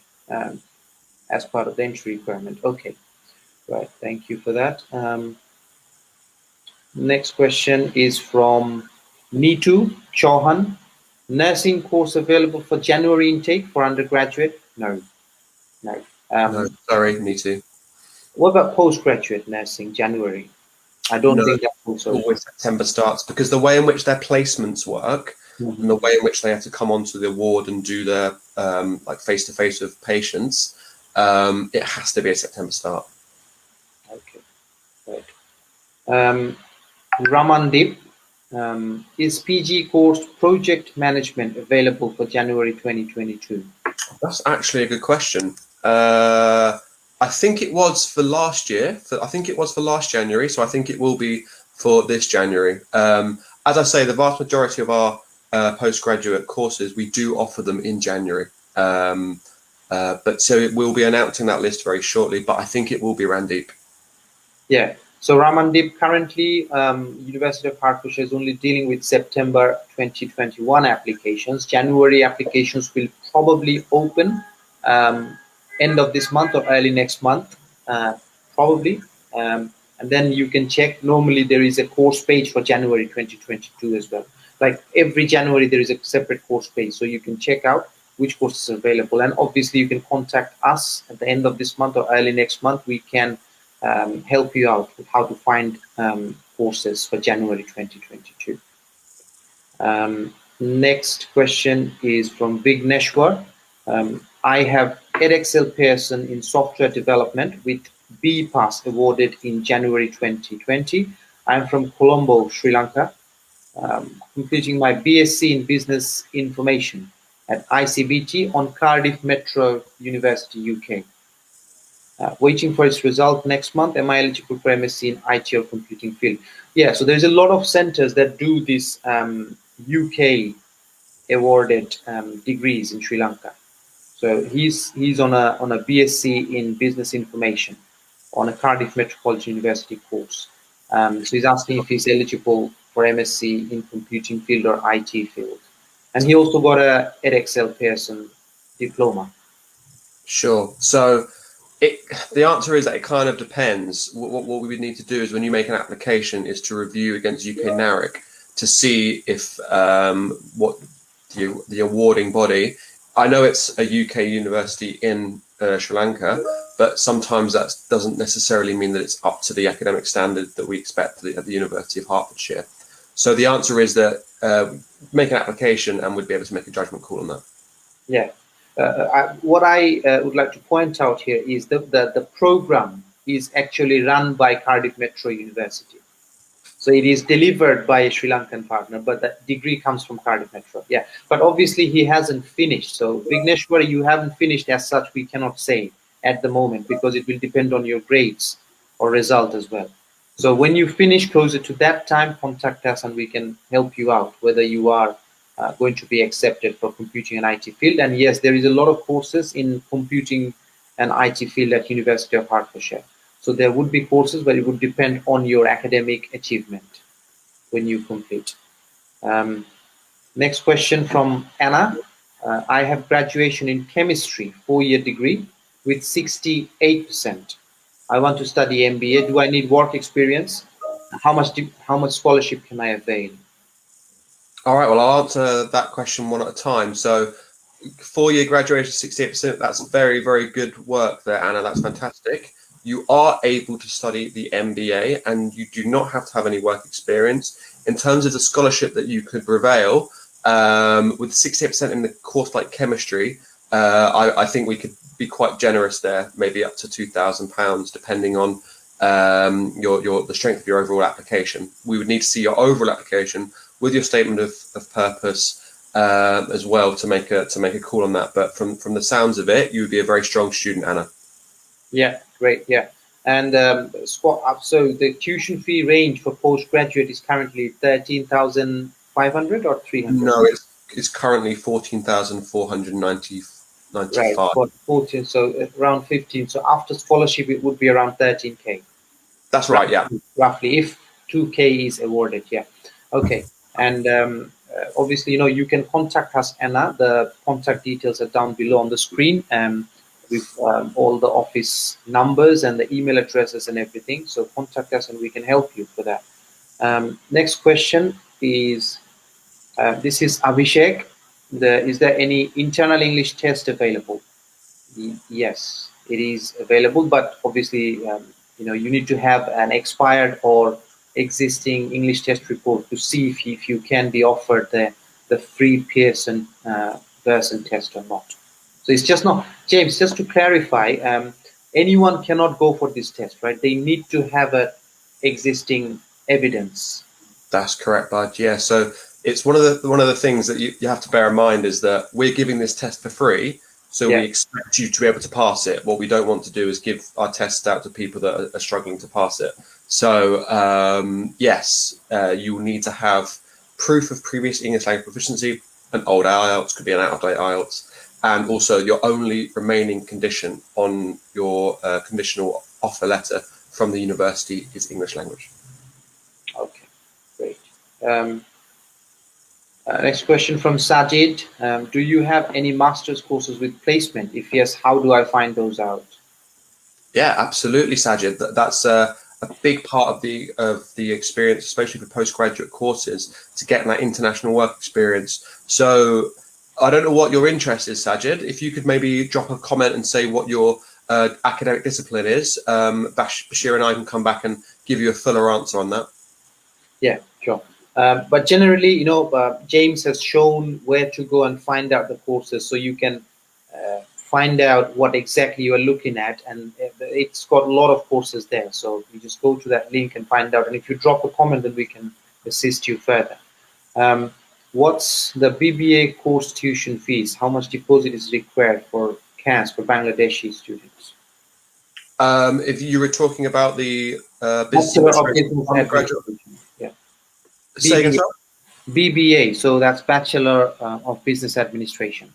as part of the entry requirement. Okay. Right. Thank you for that. Next question is from Neetu Chauhan. Nursing course available for January intake for undergraduate. No, no. No, sorry, me too. What about postgraduate nursing, January? I don't No, think that's also. always September starts, because the way in which their placements work and the Mhm. way in which they have to come onto the ward and do their like face-to-face with patients, it has to be a September start. Okay, right. Ramandip, is PG course project management available for January 2022? That's actually a good question. I think it was for last year. I think it was for last January, so I think it will be for this January. As I say, the vast majority of our postgraduate courses, we do offer them in January. But so we'll be announcing that list very shortly, but I think it will be Randeep. Yeah. So Ramandip, currently, University of Hertfordshire is only dealing with September 2021 applications. January applications will probably open end of this month or early next month, probably. And then you can check. Normally, there is a course page for January 2022 as well. Like every January, there is a separate course page, so you can check out which courses are available. And obviously, you can contact us at the end of this month or early next month. We can help you out with how to find courses for January 2022. Next question is from Vigneshwar. I have Edexcel Pearson in software development with B Pass awarded in January 2020. I'm from Colombo, Sri Lanka, completing my BSc in Business Information at ICBT on Cardiff Metro University, UK. Waiting for its result next month. Am I eligible for MSc in IT or computing field? Yeah, so there's a lot of centers that do this UK awarded degrees in Sri Lanka. So he's on a BSc in Business Information on a Cardiff Metropolitan University course. So he's asking if he's eligible for MSc in computing field or IT field. And he also got a Edexcel Pearson diploma. Sure. So the answer is that it kind of depends. What we would need to do is, when you make an application, is to review against UK NARIC to see if what the awarding body. I know it's a UK university in Sri Lanka, but sometimes that doesn't necessarily mean that it's up to the academic standard that we expect at the University of Hertfordshire. So the answer is that make an application and we'd be able to make a judgment call on that. Yeah. What I would like to point out here is that the program is actually run by Cardiff Metro University. So it is delivered by a Sri Lankan partner, but the degree comes from Cardiff Metro. Yeah, but obviously he hasn't finished. So Vigneshwar, you haven't finished as such. We cannot say at the moment because it will depend on your grades or result as well. So when you finish closer to that time, contact us and we can help you out whether you are going to be accepted for computing and IT field. And yes, there is a lot of courses in computing and IT field at University of Hertfordshire. So there would be courses, but it would depend on your academic achievement when you complete. Next question from Anna. I have graduation in chemistry, 4-year degree with 68%. I want to study MBA. Do I need work experience? How much scholarship can I avail? All right, well, I'll answer that question one at a time. So 4-year graduation, 68%, that's very, very good work there, Anna. That's fantastic. You are able to study the MBA and you do not have to have any work experience. In terms of the scholarship that you could prevail, with 68% in the course like chemistry, I think we could be quite generous there, maybe up to £2,000, depending on the strength of your overall application. We would need to see your overall application with your statement of purpose as well to make a call on that. But from the sounds of it, you would be a very strong student, Anna. Yeah, great. Yeah, and so the tuition fee range for postgraduate is currently 13,500 or 300. No, it's currently 14,495. Right, 14, so around 15. So after scholarship, it would be around 13K. That's right, yeah. Roughly, if 2K is awarded, yeah. Okay, and obviously, you can contact us, Anna. The contact details are down below on the screen, with all the office numbers and the email addresses and everything. So contact us and we can help you for that. Next question is, this is Abhishek. Is there any internal English test available? Yes, it is available, but obviously, you need to have an expired or existing English test report to see if you can be offered the free Pearson test or not. So it's just not, James, just to clarify, anyone cannot go for this test, right? They need to have a existing evidence. That's correct, bud. Yeah. So it's one of the things that you have to bear in mind is that we're giving this test for free. So we Yeah. expect you to be able to pass it. What we don't want to do is give our tests out to people that are struggling to pass it. So yes, you will need to have proof of previous English language proficiency, an old IELTS, could be an out-of-date IELTS, and also your only remaining condition on your conditional offer letter from the university is English language. Okay, great. Next question from Sajid. Do you have any master's courses with placement? If yes, how do I find those out? Yeah, absolutely, Sajid. That's a big part of the experience, especially for postgraduate courses, to get that international work experience. So I don't know what your interest is, Sajid. If you could maybe drop a comment and say what your academic discipline is, Bashir and I can come back and give you a fuller answer on that. Yeah, sure. But generally, James has shown where to go and find out the courses, so you can find out what exactly you are looking at, and it's got a lot of courses there. So you just go to that link and find out. And if you drop a comment, then we can assist you further. What's the BBA course tuition fees? How much deposit is required for CAS for Bangladeshi students? If you were talking about the business Bachelor of administration Business undergraduate, Administration. Yeah. say again, BBA. sorry? BBA, so that's Bachelor of Business Administration.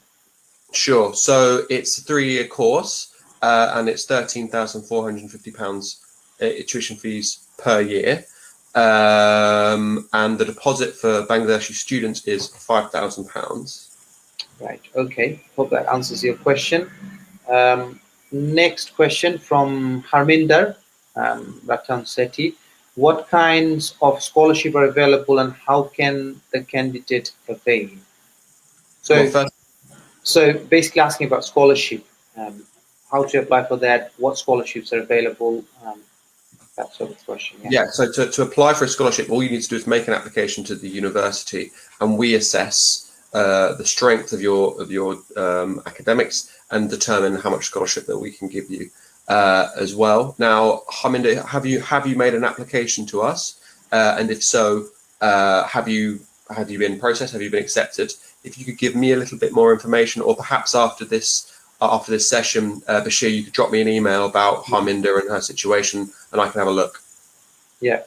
Sure. So it's a 3-year course, and it's £13,450 tuition fees per year. And the deposit for Bangladeshi students is £5,000. Right. Okay. Hope that answers your question. Next question from Harminder Ratan Sethi. What kinds of scholarship are available, and how can the candidate avail? So basically asking about scholarship, how to apply for that, what scholarships are available, that sort of question. Yeah, so to apply for a scholarship, all you need to do is make an application to the university, and we assess the strength of your academics and determine how much scholarship that we can give you as well. Now, Harminder, have you made an application to us? And if so, have you been processed? Have you been accepted? If you could give me a little bit more information, or perhaps after this session, Bashir, you could drop me an email about Harminder and her situation, and I can have a look. Yeah.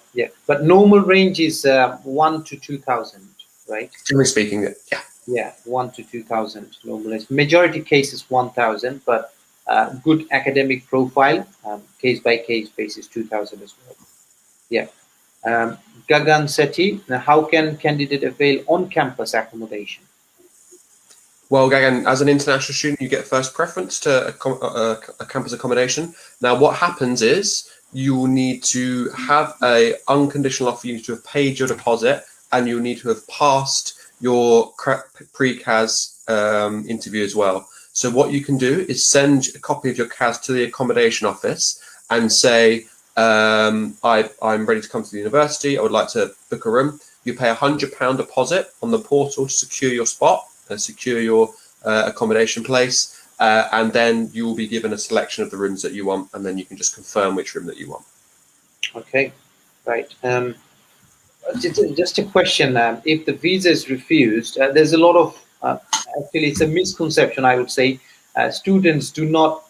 But normal range is 1 to 2,000, right? Generally speaking, yeah. Yeah, 1 to 2,000 normally. Majority cases 1,000, but good academic profile, case by case basis 2,000 as well. Yeah. Gagan Sethi, how can candidate avail on-campus accommodation? Well, Gagan, as an international student, you get first preference to a campus accommodation. Now, what happens is you will need to have a unconditional offer. You need to have paid your deposit, and you need to have passed your pre-CAS interview as well. So what you can do is send a copy of your CAS to the accommodation office and say, I'm ready to come to the university. I would like to book a room. You pay £100 deposit on the portal to secure your spot, secure your accommodation place, and then you will be given a selection of the rooms that you want, and then you can just confirm which room that you want. Okay, right. Just a question. If the visa is refused, there's a lot of, actually it's a misconception, I would say. Students do not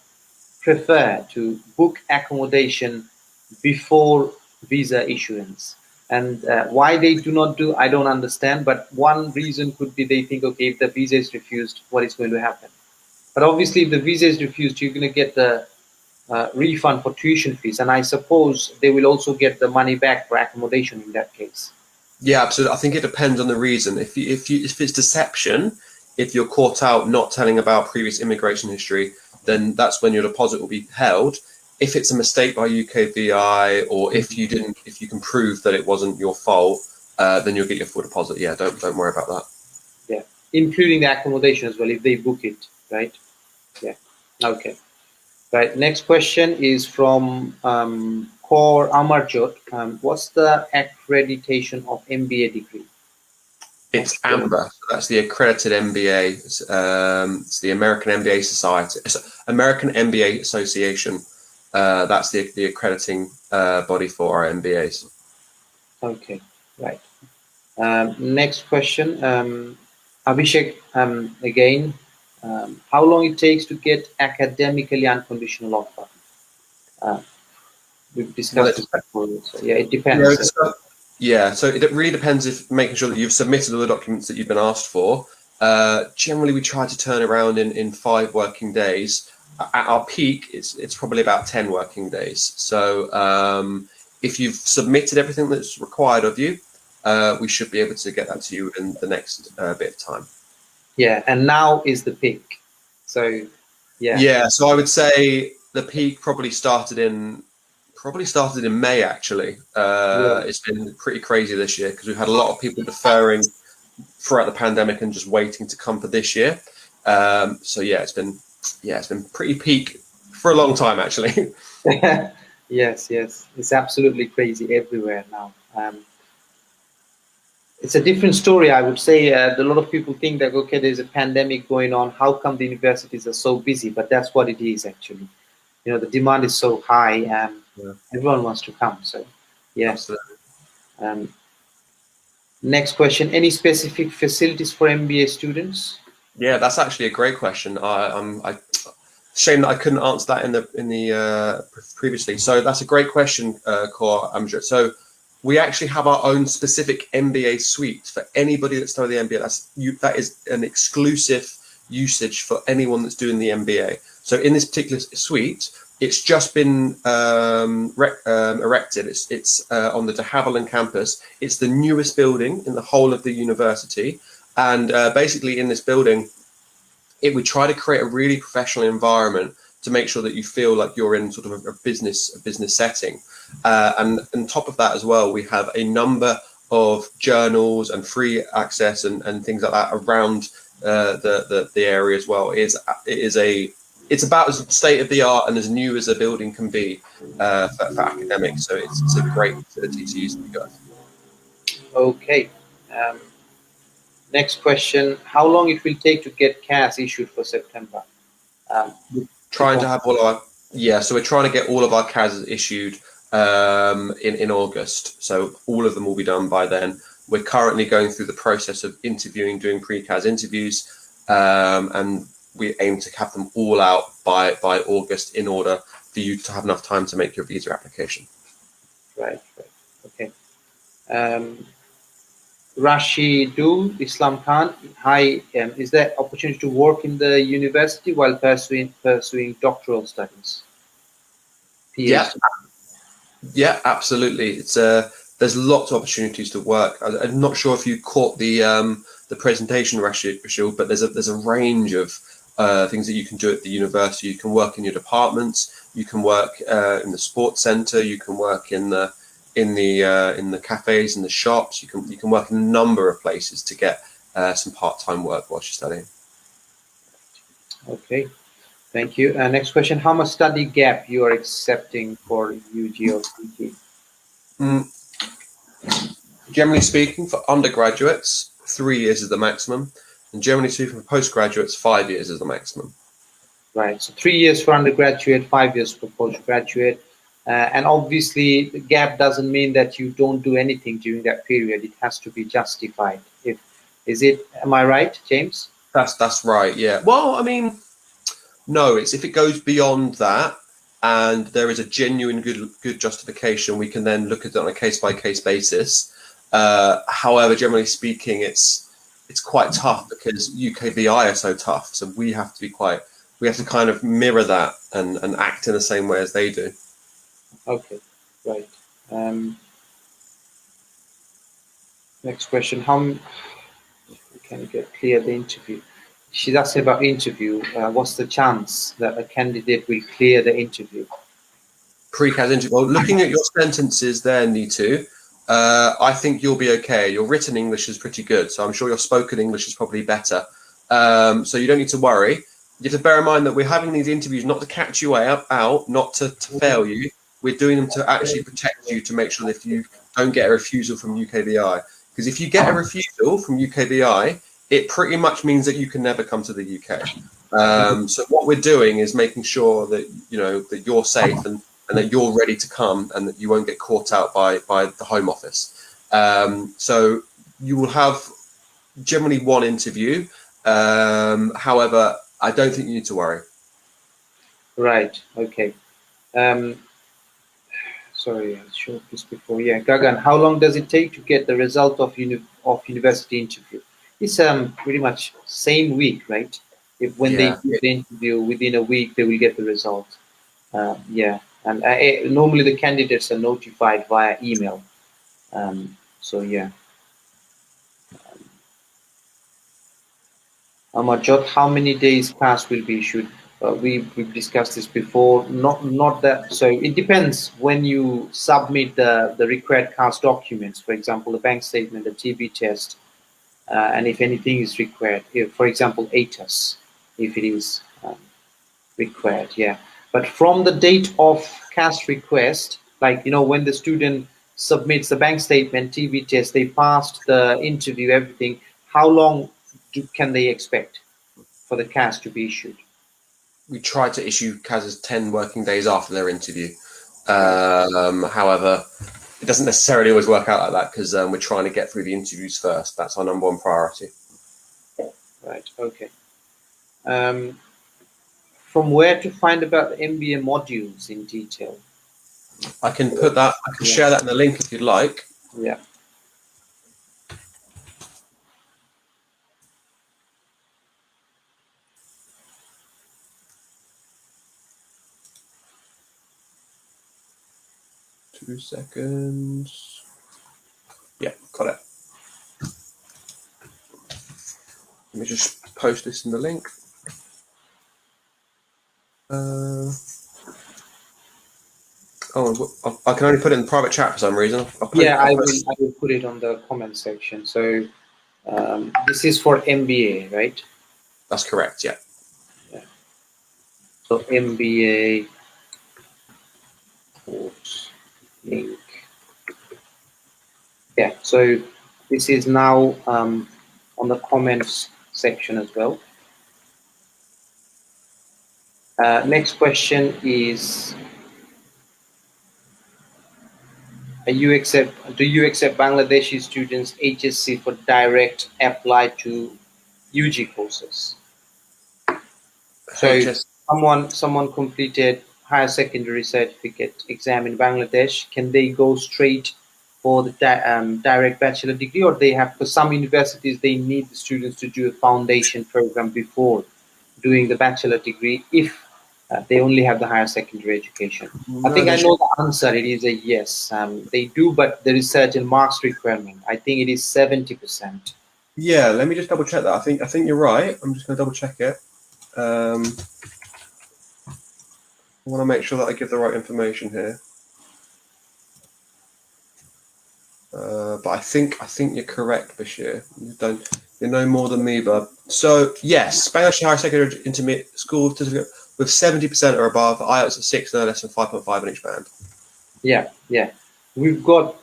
prefer to book accommodation before visa issuance. And why they do not do, I don't understand. But one reason could be they think, okay, if the visa is refused, what is going to happen? But obviously, if the visa is refused, you're going to get the refund for tuition fees, and I suppose they will also get the money back for accommodation in that case. Yeah, absolutely. I think it depends on the reason. If it's deception, if you're caught out not telling about previous immigration history, then that's when your deposit will be held. If it's a mistake by UKVI, or if you can prove that it wasn't your fault, then you'll get your full deposit. Yeah, don't worry about that. Yeah, including the accommodation as well if they book it, right? Yeah. Okay. Right. Next question is from Kaur Amarjot. What's the accreditation of MBA degree? It's AMBA. So that's the accredited MBA. It's the American MBA Society, American MBA Association. That's the accrediting body for our MBAs. Okay. Right. Next question, Abhishek, again, how long it takes to get academically unconditional offer? We've discussed this before, so yeah, it depends. Yeah, so it really depends if making sure that you've submitted all the documents that you've been asked for. Generally, we try to turn around in 5 working days. At our peak, it's probably about 10 working days. So if you've submitted everything that's required of you, we should be able to get that to you in the next bit of time. Yeah, and now is the peak. So yeah. Yeah, so I would say the peak probably started in May, actually. It's been pretty crazy this year because we've had a lot of people deferring throughout the pandemic and just waiting to come for this year. So yeah, it's been pretty peak for a long time, actually. Yes, it's absolutely crazy everywhere now. It's a different story, I would say. A lot of people think that, okay, there's a pandemic going on. How come the universities are so busy? But that's what it is, actually. The demand is so high, and everyone wants to come. So, yeah. Absolutely. Next question: any specific facilities for MBA students? Yeah, that's actually a great question. Shame that I couldn't answer that in the previously. So that's a great question, Kaur Amjad. So we actually have our own specific MBA suite for anybody that's done the MBA. That is an exclusive usage for anyone that's doing the MBA. So in this particular suite, it's just been erected. It's on the Havilland campus. It's the newest building in the whole of the university, and basically in this building, it would try to create a really professional environment to make sure that you feel like you're in sort of a business setting. And on top of that as well, we have a number of journals and free access and things like that around the area as well. It's about as state of the art and as new as a building can be for academics. So it's a great facility to use for you guys. Okay. Next question: how long it will take to get CAS issued for September? Trying to have so we're trying to get all of our CAS issued in August. So all of them will be done by then. We're currently going through the process of interviewing, doing pre-CAS interviews, and we aim to have them all out by August in order for you to have enough time to make your visa application. Right. Okay. Rashidul Islam Khan, hi. Is there opportunity to work in the university while pursuing doctoral studies? PhD. Yeah, absolutely. It's there's lots of opportunities to work. I'm not sure if you caught the presentation, Rashid, but there's a range of things that you can do at the university. You can work in your departments. You can work in the sports centre. You can work in the cafes and the shops. You can work in a number of places to get some part-time work whilst you're studying. Okay, thank you. Next question: how much study gap you are accepting for UG or PG? Generally speaking, for undergraduates, 3 years is the maximum, and generally speaking, for postgraduates, 5 years is the maximum. Right. So 3 years for undergraduate, 5 years for postgraduate. And obviously, the gap doesn't mean that you don't do anything during that period. It has to be justified. Am I right, James? That's right. Yeah. Well, I mean, no. It's if it goes beyond that, and there is a genuine good justification, we can then look at it on a case by case basis. However, generally speaking, it's quite tough because UKVI are so tough. So we have to kind of mirror that and act in the same way as they do. Okay, right. Next question: how can you get clear the interview? She's asking about interview. What's the chance that a candidate will clear the interview? Pre-CAS interview. Well, looking at your sentences there, Nitu, I think you'll be okay. Your written English is pretty good, so I'm sure your spoken English is probably better. So you don't need to worry. You have to bear in mind that we're having these interviews not to catch you out, not to fail you. We're doing them to actually protect you, to make sure that if you don't get a refusal from UKBI, because if you get a refusal from UKBI, it pretty much means that you can never come to the UK. So what we're doing is making sure that that you're safe and that you're ready to come, and that you won't get caught out by the Home Office. So you will have generally one interview. However, I don't think you need to worry. Right. Okay. Sorry, I showed this before. Yeah, Gagan, how long does it take to get the result of university interview? It's pretty much same week, right? If when they Yeah. do the interview, within a week they will get the result. Yeah, and normally the candidates are notified via email. So yeah. Amajot, how many days pass will be issued? We've discussed this before. Not that. So it depends when you submit the required CAS documents. For example, the bank statement, the TB test, and if anything is required. If, for example, ATAS, if it is required. Yeah. But from the date of CAS request, like when the student submits the bank statement, TB test, they passed the interview, everything. How long can they expect for the CAS to be issued? We try to issue CASs 10 working days after their interview. However, it doesn't necessarily always work out like that, because we're trying to get through the interviews first. That's our number one priority. Right. Okay. From where to find about the MBA modules in detail? I can put that. I can share that in the link if you'd like. Yeah. Two seconds. Yeah, got it. Let me just post this in the link. I can only put it in the private chat for some reason. I will put it on the comment section. So this is for MBA, right? That's correct. Yeah. So MBA course link. Yeah. So this is now on the comments section as well. Next question is: do you accept Bangladeshi students HSC for direct apply to UG courses? So someone completed higher secondary certificate exam in Bangladesh, can they go straight for the direct bachelor degree, or they have, for some universities they need the students to do a foundation program before doing the bachelor degree if they only have the higher secondary education? I think I know the answer. It is a yes. They do, but there is certain marks requirement. I think it is 70%. Yeah, let me just double check that. I think you're right. I'm just going to double check it. I want to make sure that I give the right information here. But I think you're correct, Bashir. You know more than me, bud. So yes, Spanish higher secondary intermediate school certificate with 70% or above, IELTS at 6, no less than 5.5 in each band. Yeah. We've got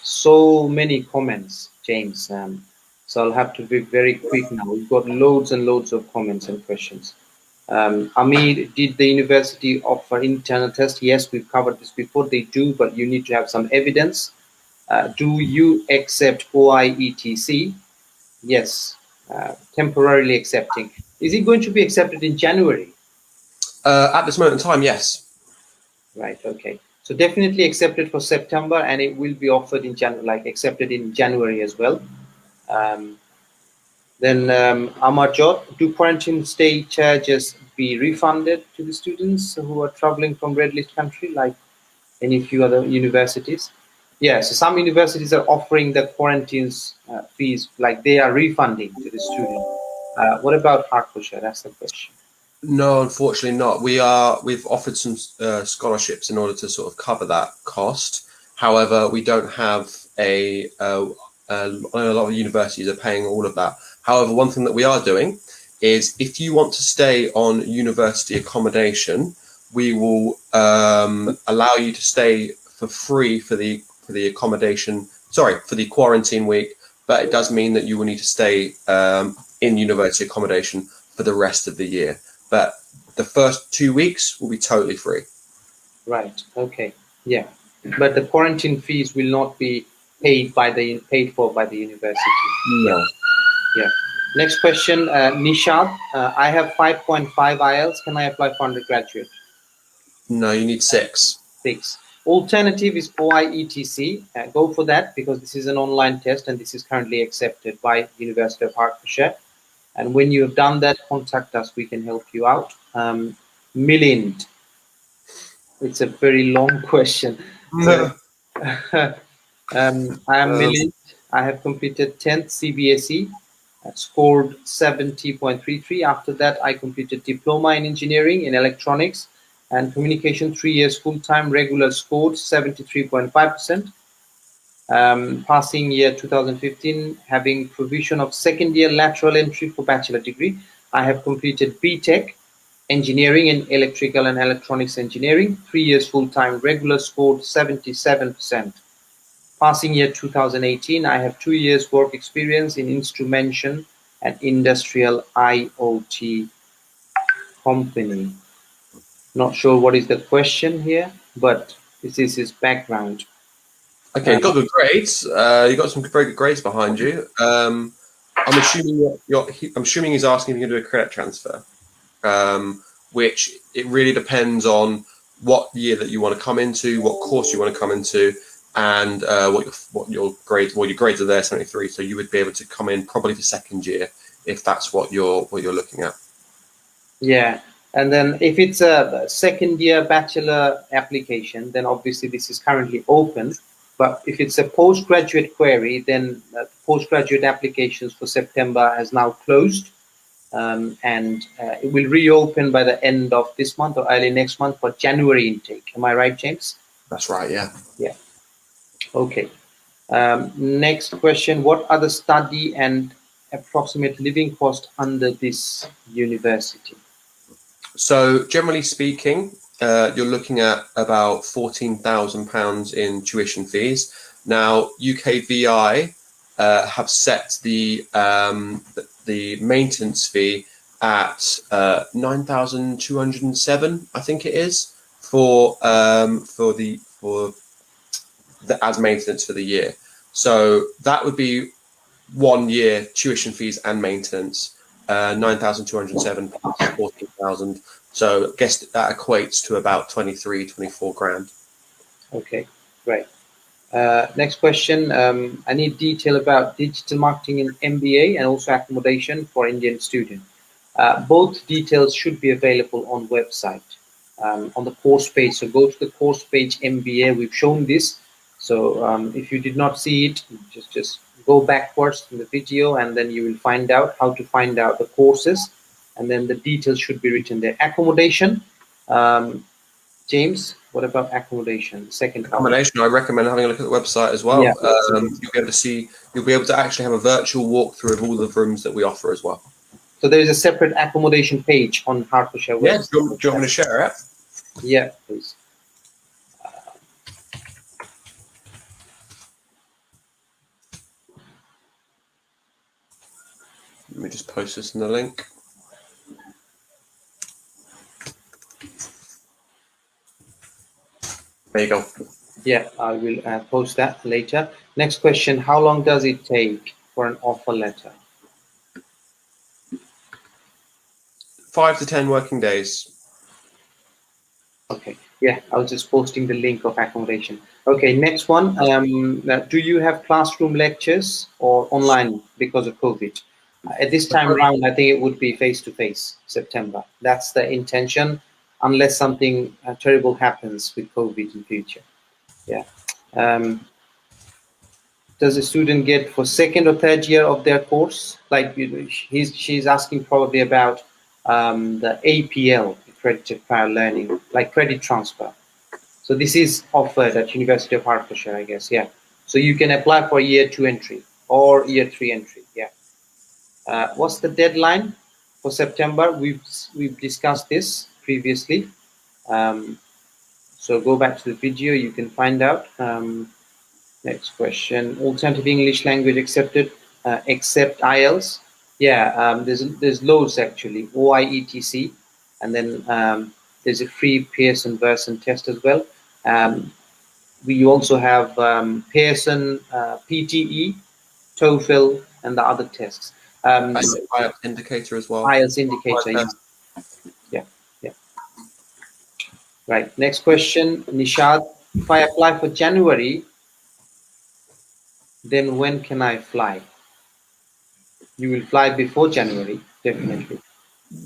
so many comments, James. So I'll have to be very quick now. We've got loads and loads of comments and questions. Amir, did the university offer internal test? Yes, we've covered this before. They do, but you need to have some evidence. Do you accept OIETC? Yes, temporarily accepting. Is it going to be accepted in January? At this moment in time, yes. Right. Okay. So definitely accepted for September, and it will be offered in January, like accepted in January as well. Then Amarjot, do quarantine stay charges be refunded to the students who are traveling from red list country, like any few other universities? Yeah, so some universities are offering the quarantines fees, like they are refunding to the student. What about Hertfordshire? That's the question. No, unfortunately not. We've offered some scholarships in order to sort of cover that cost. However, we don't have a lot of universities are paying all of that. However, one thing that we are doing is if you want to stay on university accommodation, we will allow you to stay for free for the accommodation. Sorry, for the quarantine week, but it does mean that you will need to stay in university accommodation for the rest of the year. But the first 2 weeks will be totally free. Right. Okay. Yeah. But the quarantine fees will not be paid for by the university. No. Yeah. Next question, Nishad. I have 5.5 IELTS. Can I apply for undergraduate? No, you need 6. 6. Alternative is OIETC. Go for that because this is an online test and this is currently accepted by University of Hertfordshire. And when you have done that, contact us. We can help you out. Milind. It's a very long question. No. I am Milind. I have completed 10th CBSE. Scored 70.33. After that, I completed diploma in engineering in electronics and communication, 3 years full-time, regular, scored 73.5%. Passing year 2015, having provision of second year lateral entry for bachelor degree. I have completed BTech, engineering in electrical and electronics engineering, 3 years full-time, regular, scored 77%. Passing year 2018, I have 2 years work experience in instrumentation and industrial IoT company. Not sure what is the question here, but this is his background. Okay, you've got good grades. You've got some very good grades behind you. I'm assuming he's asking if you can do a credit transfer, which it really depends on what year that you want to come into, what course you want to come into, and what your grades. Well, your grades are there, 73. So you would be able to come in probably for second year if that's what you're looking at. Yeah, and then if it's a second year bachelor application, then obviously this is currently open. But if it's a postgraduate query, then postgraduate applications for September has now closed, and it will reopen by the end of this month or early next month for January intake. Am I right, James? That's right. Yeah. Yeah. Okay. Next question: what are the study and approximate living cost under this university? So generally speaking, you're looking at about £14,000 in tuition fees. Now, UKVI have set the maintenance fee at 9,207, I think it is, for the as maintenance for the year. So that would be 1 year tuition fees and maintenance. 9,207 plus 14,000. So I guess that equates to about 24 grand. Okay, great. Next question. I need detail about digital marketing in MBA and also accommodation for Indian student. Both details should be available on website on the course page. So go to the course page MBA. We've shown this. So if you did not see it, just go backwards in the video and then you will find out how to find out the courses, and then the details should be written there. Accommodation, James, what about accommodation? Second accommodation, I recommend having a look at the website as well. Yeah. You'll be able to actually have a virtual walkthrough of all the rooms that we offer as well. So there is a separate accommodation page on Hertfordshire website. Yeah, do you want me to share it? Yeah, please. Let me just post this in the link. There you go. Yeah, I will post that later. Next question: how long does it take for an offer letter? 5 to 10 working days. Okay. Yeah, I was just posting the link of accommodation. Okay, next one. Do you have classroom lectures or online because of COVID? At this time around, I think it would be face-to-face, September. That's the intention, unless something terrible happens with COVID in future. Yeah. Does a student get for second or third year of their course? Like she's asking probably about the APL, accredited prior learning, like credit transfer. So this is offered at University of Hertfordshire, I guess. Yeah. So you can apply for year 2 entry or year 3 entry. Yeah. What's the deadline? for September. We've discussed this previously. So go back to the video, you can find out. Next question: alternative English language accepted except IELTS? Yeah, there's loads actually. OIETC, and then there's a free Pearson Version test as well. We also have Pearson PTE, TOEFL, and the other tests. IELTS indicator as well. IELTS indicator. Yeah. Right. Next question, Nishad. If I apply for January, then when can I fly? You will fly before January, definitely.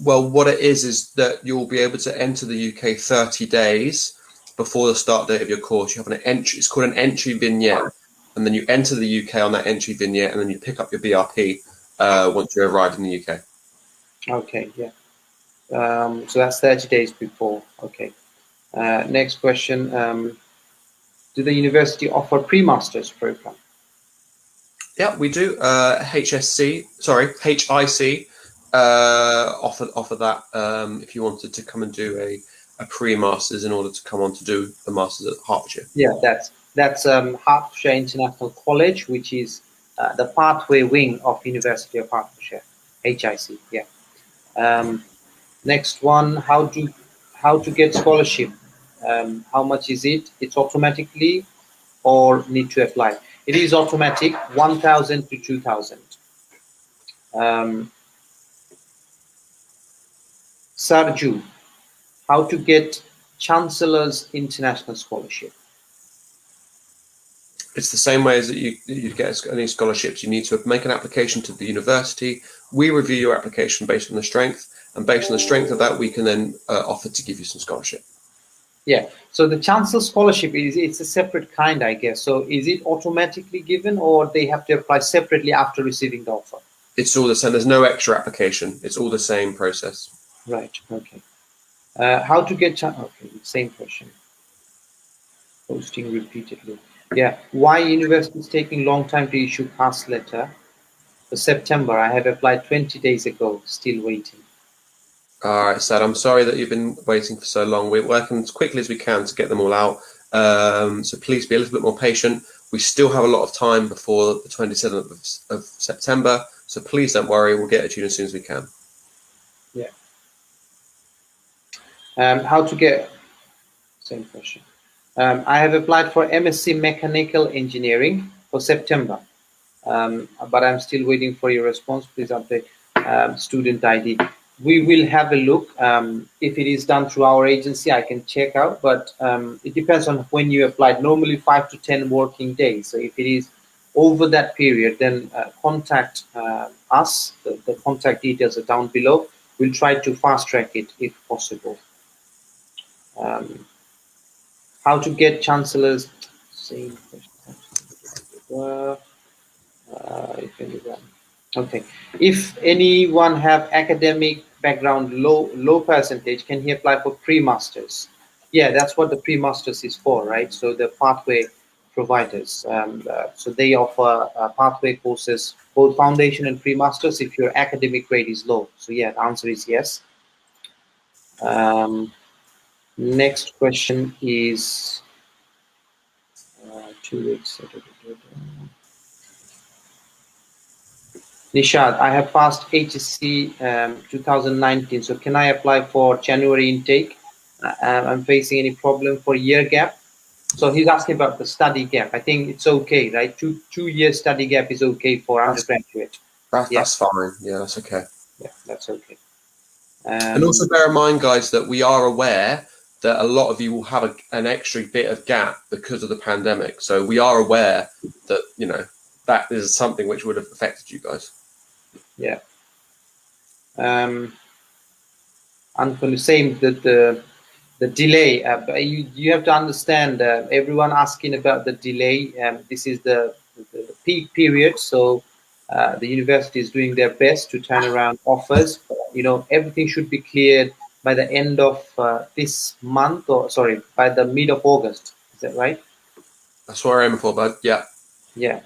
Well, what it is that you'll be able to enter the UK 30 days before the start date of your course. You have an entry, it's called an entry vignette, and then you enter the UK on that entry vignette, and then you pick up your BRP once you arrive in the UK. Okay, yeah. So that's 30 days before. Okay. Next question. Do the university offer pre-masters program? Yeah, we do. HIC offer that if you wanted to come and do a pre-masters in order to come on to do the masters at Hertfordshire. Yeah, that's Hertfordshire International College, which is the pathway wing of University of Hertfordshire, HIC. Yeah. Next one: how to get scholarship? How much is it? It's automatically or need to apply? It is automatic, 1,000 to 2,000. Sarju, how to get Chancellor's International Scholarship? It's the same way as that you get any scholarships. You need to make an application to the university. We review your application based on the strength, and based on the strength of that, we can then offer to give you some scholarship. Yeah. So the Chancellor Scholarship it's a separate kind, I guess. So is it automatically given, or they have to apply separately after receiving the offer? It's all the same. There's no extra application. It's all the same process. Right. Okay. How to get okay, same question. Posting repeatedly. Yeah. Why university is taking long time to issue pass letter? For September, I have applied 20 days ago, still waiting. All right, Sad. I'm sorry that you've been waiting for so long. We're working as quickly as we can to get them all out. So please be a little bit more patient. We still have a lot of time before the 27th of September. So please don't worry. We'll get it to you as soon as we can. Yeah. How to get, same question. I have applied for MSc Mechanical Engineering for September, but I'm still waiting for your response. Please update student ID. We will have a look. If it is done through our agency, I can check out, but it depends on when you applied. Normally 5 to 10 working days. So if it is over that period, then contact us. The contact details are down below. We'll try to fast track it if possible. How to get chancellors? Same question. Okay. If anyone have academic background low percentage, can he apply for pre-masters? Yeah, that's what the pre-masters is for, right? So the pathway providers. So they offer pathway courses, both foundation and pre-masters, if your academic grade is low. So yeah, the answer is yes. Next question is 2 weeks. Nishad, I have passed HSC 2019, so can I apply for January intake? I'm facing any problem for year gap? So he's asking about the study gap. I think it's okay, right? Two-year study gap is okay for undergraduate. That's fine. Yeah, that's okay. Yeah, that's okay. And also bear in mind, guys, that we are aware that a lot of you will have an extra bit of gap because of the pandemic. So we are aware that, you know, that is something which would have affected you guys. Yeah. Uncle, same that the delay. You have to understand. Everyone asking about the delay. This is the peak period, so the university is doing their best to turn around offers. You know, everything should be cleared by the end of this month, or sorry, by the mid of August. Is that right? That's what I'm aiming for, bud. Yeah. Yeah.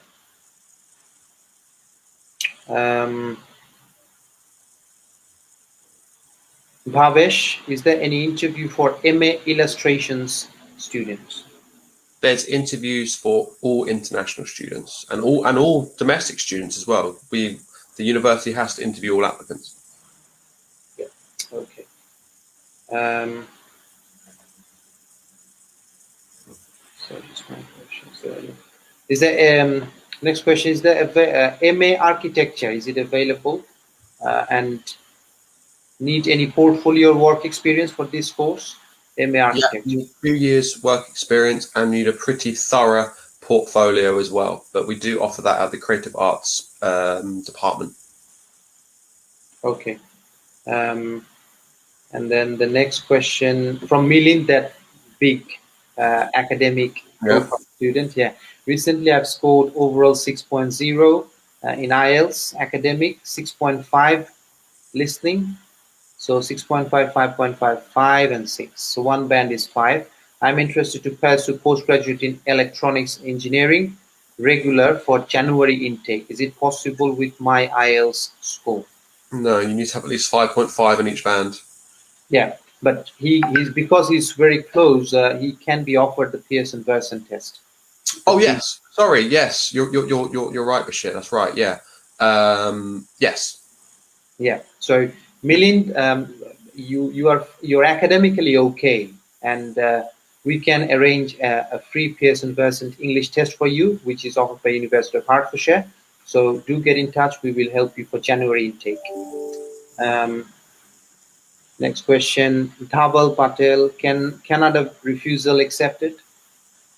Bhavesh, is there any interview for MA illustrations students? There's interviews for all international students and all domestic students as well. The university has to interview all applicants. Yeah. Okay. So just my questions. Is there next question? Is there a MA architecture? Is it available? And need any portfolio work experience for this course? MA Yeah, architecture. you need 2 years work experience and need a pretty thorough portfolio as well. But we do offer that at the creative arts department. Okay. And then the next question from Milind, that big academic profile student. Yeah. Recently, I've scored overall 6.0 in IELTS academic, 6.5 listening. So 6.5, 5.5, 5, and 6. So one band is 5. I'm interested to pursue postgraduate in electronics engineering, regular for January intake. Is it possible with my IELTS score? No, you need to have at least 5.5 in each band. Yeah, but he's because he's very close. He can be offered the Pearson Version test. Oh yes, sorry. Yes, you're right, Bashir. That's right. Yeah. Yes. Yeah. So Milind, you're academically okay, and we can arrange a free Pearson Version English test for you, which is offered by University of Hertfordshire. So do get in touch. We will help you for January intake. Next question, Dhaval Patel, can Canada refusal accepted?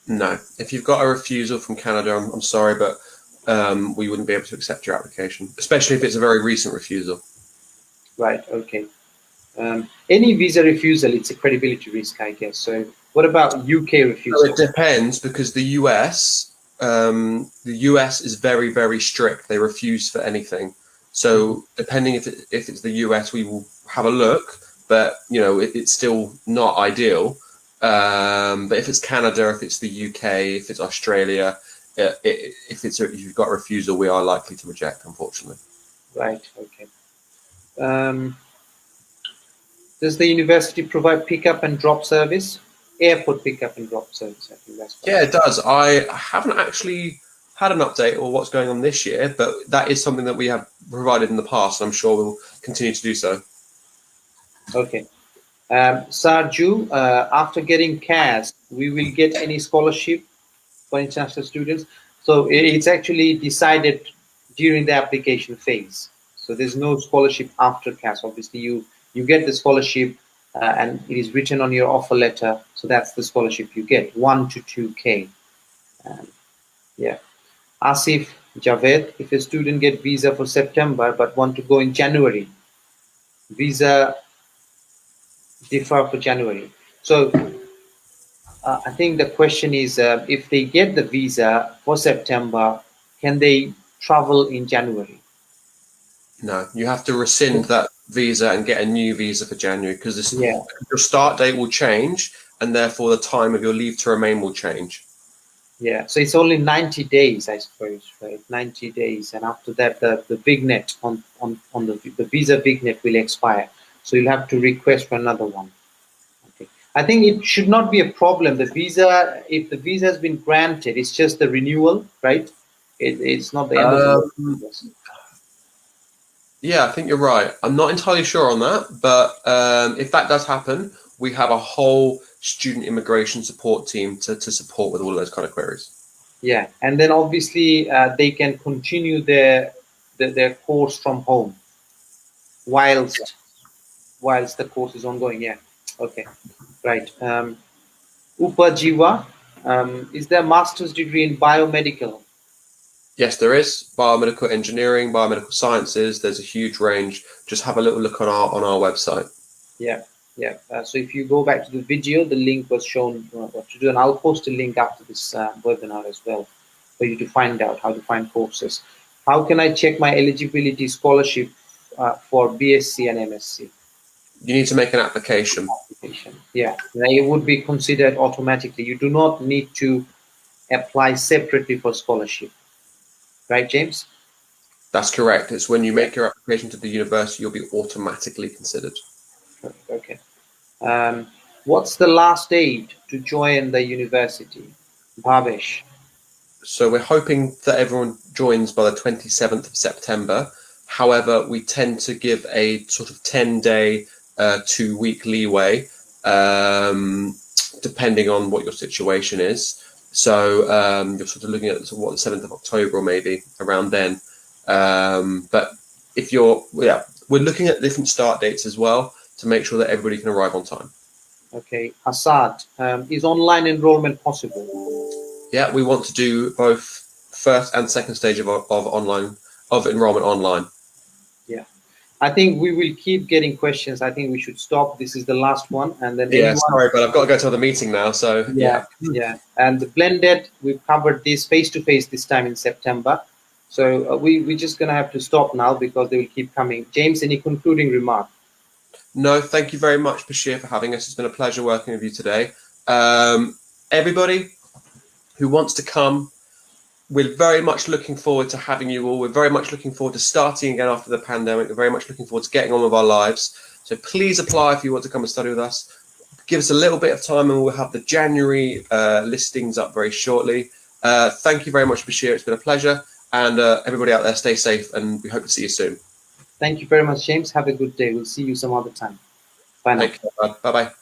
No. If you've got a refusal from Canada, I'm sorry, but we wouldn't be able to accept your application, especially if it's a very recent refusal. Right. Okay. Any visa refusal, it's a credibility risk, I guess. So what about UK refusal? So it depends, because the US is very, very strict. They refuse for anything. So depending if it's the US, we will have a look, but it's still not ideal. But if it's Canada, if it's the UK, if it's Australia, if you've got a refusal, we are likely to reject, unfortunately. Right. Okay. Does the university provide pickup and drop service? Airport pickup and drop service, I think that's Yeah, it does. I haven't actually had an update or what's going on this year, but that is something that we have provided in the past, and I'm sure we'll continue to do so. Okay. Sarju, after getting CAS, we will get any scholarship for international students. So it's actually decided during the application phase. So there's no scholarship after CAS. Obviously, you get the scholarship and it is written on your offer letter. So that's the scholarship you get, 1 to 2K. Yeah. Asif Javed, if a student get visa for September but want to go in January, visa differ for January. So I think the question is, if they get the visa for September, can they travel in January? No, you have to rescind that visa and get a new visa for January, because your start date will change, and therefore the time of your leave to remain will change. Yeah, so it's only 90 days, I suppose, right? 90 days, and after that, the vignet on the visa vignet will expire. So you'll have to request for another one. Okay. I think it should not be a problem. The visa, if the visa has been granted, it's just the renewal, right? It's not the end of the process. Yeah, I think you're right. I'm not entirely sure on that, but if that does happen, we have a whole student immigration support team to support with all of those kind of queries. Yeah, and then obviously they can continue their course from home whilst the course is ongoing. Yeah, okay, right. Upajiva, is there a master's degree in biomedical? Yes, there is biomedical engineering, biomedical sciences. There's a huge range. Just have a little look on our website. Yeah, yeah. So if you go back to the video, the link was shown what to do, and I'll post a link after this webinar as well for you to find out how to find courses. How can I check my eligibility scholarship for BSc and MSc? You need to make an application. Yeah, it would be considered automatically. You do not need to apply separately for scholarship, right, James? That's correct. It's when you make your application to the university, you'll be automatically considered. What's the last date to join the university? Bhavesh. So we're hoping that everyone joins by the 27th of September. However, we tend to give a sort of 10-day, 2-week leeway, depending on what your situation is. So you're sort of looking at the 7th of October or maybe around then. But if you're, we're looking at different start dates as well to make sure that everybody can arrive on time. Okay, Assad, is online enrollment possible? Yeah, we want to do both first and second stage of enrollment online. Yeah, I think we will keep getting questions. I think we should stop. This is the last one, and then Sorry, but I've got to go to the meeting now. So yeah. And the blended, we've covered this face to face this time in September. So we're just gonna have to stop now because they will keep coming. James, any concluding remark? No, thank you very much, Bashir, for having us. It's been a pleasure working with you today. Everybody who wants to come, we're very much looking forward to having you all. We're very much looking forward to starting again after the pandemic. We're very much looking forward to getting on with our lives. So please apply if you want to come and study with us. Give us a little bit of time and we'll have the January listings up very shortly. Thank you very much, Bashir. It's been a pleasure. And everybody out there, stay safe and we hope to see you soon. Thank you very much, James. Have a good day. We'll see you some other time. Bye now. Take care. Bye-bye.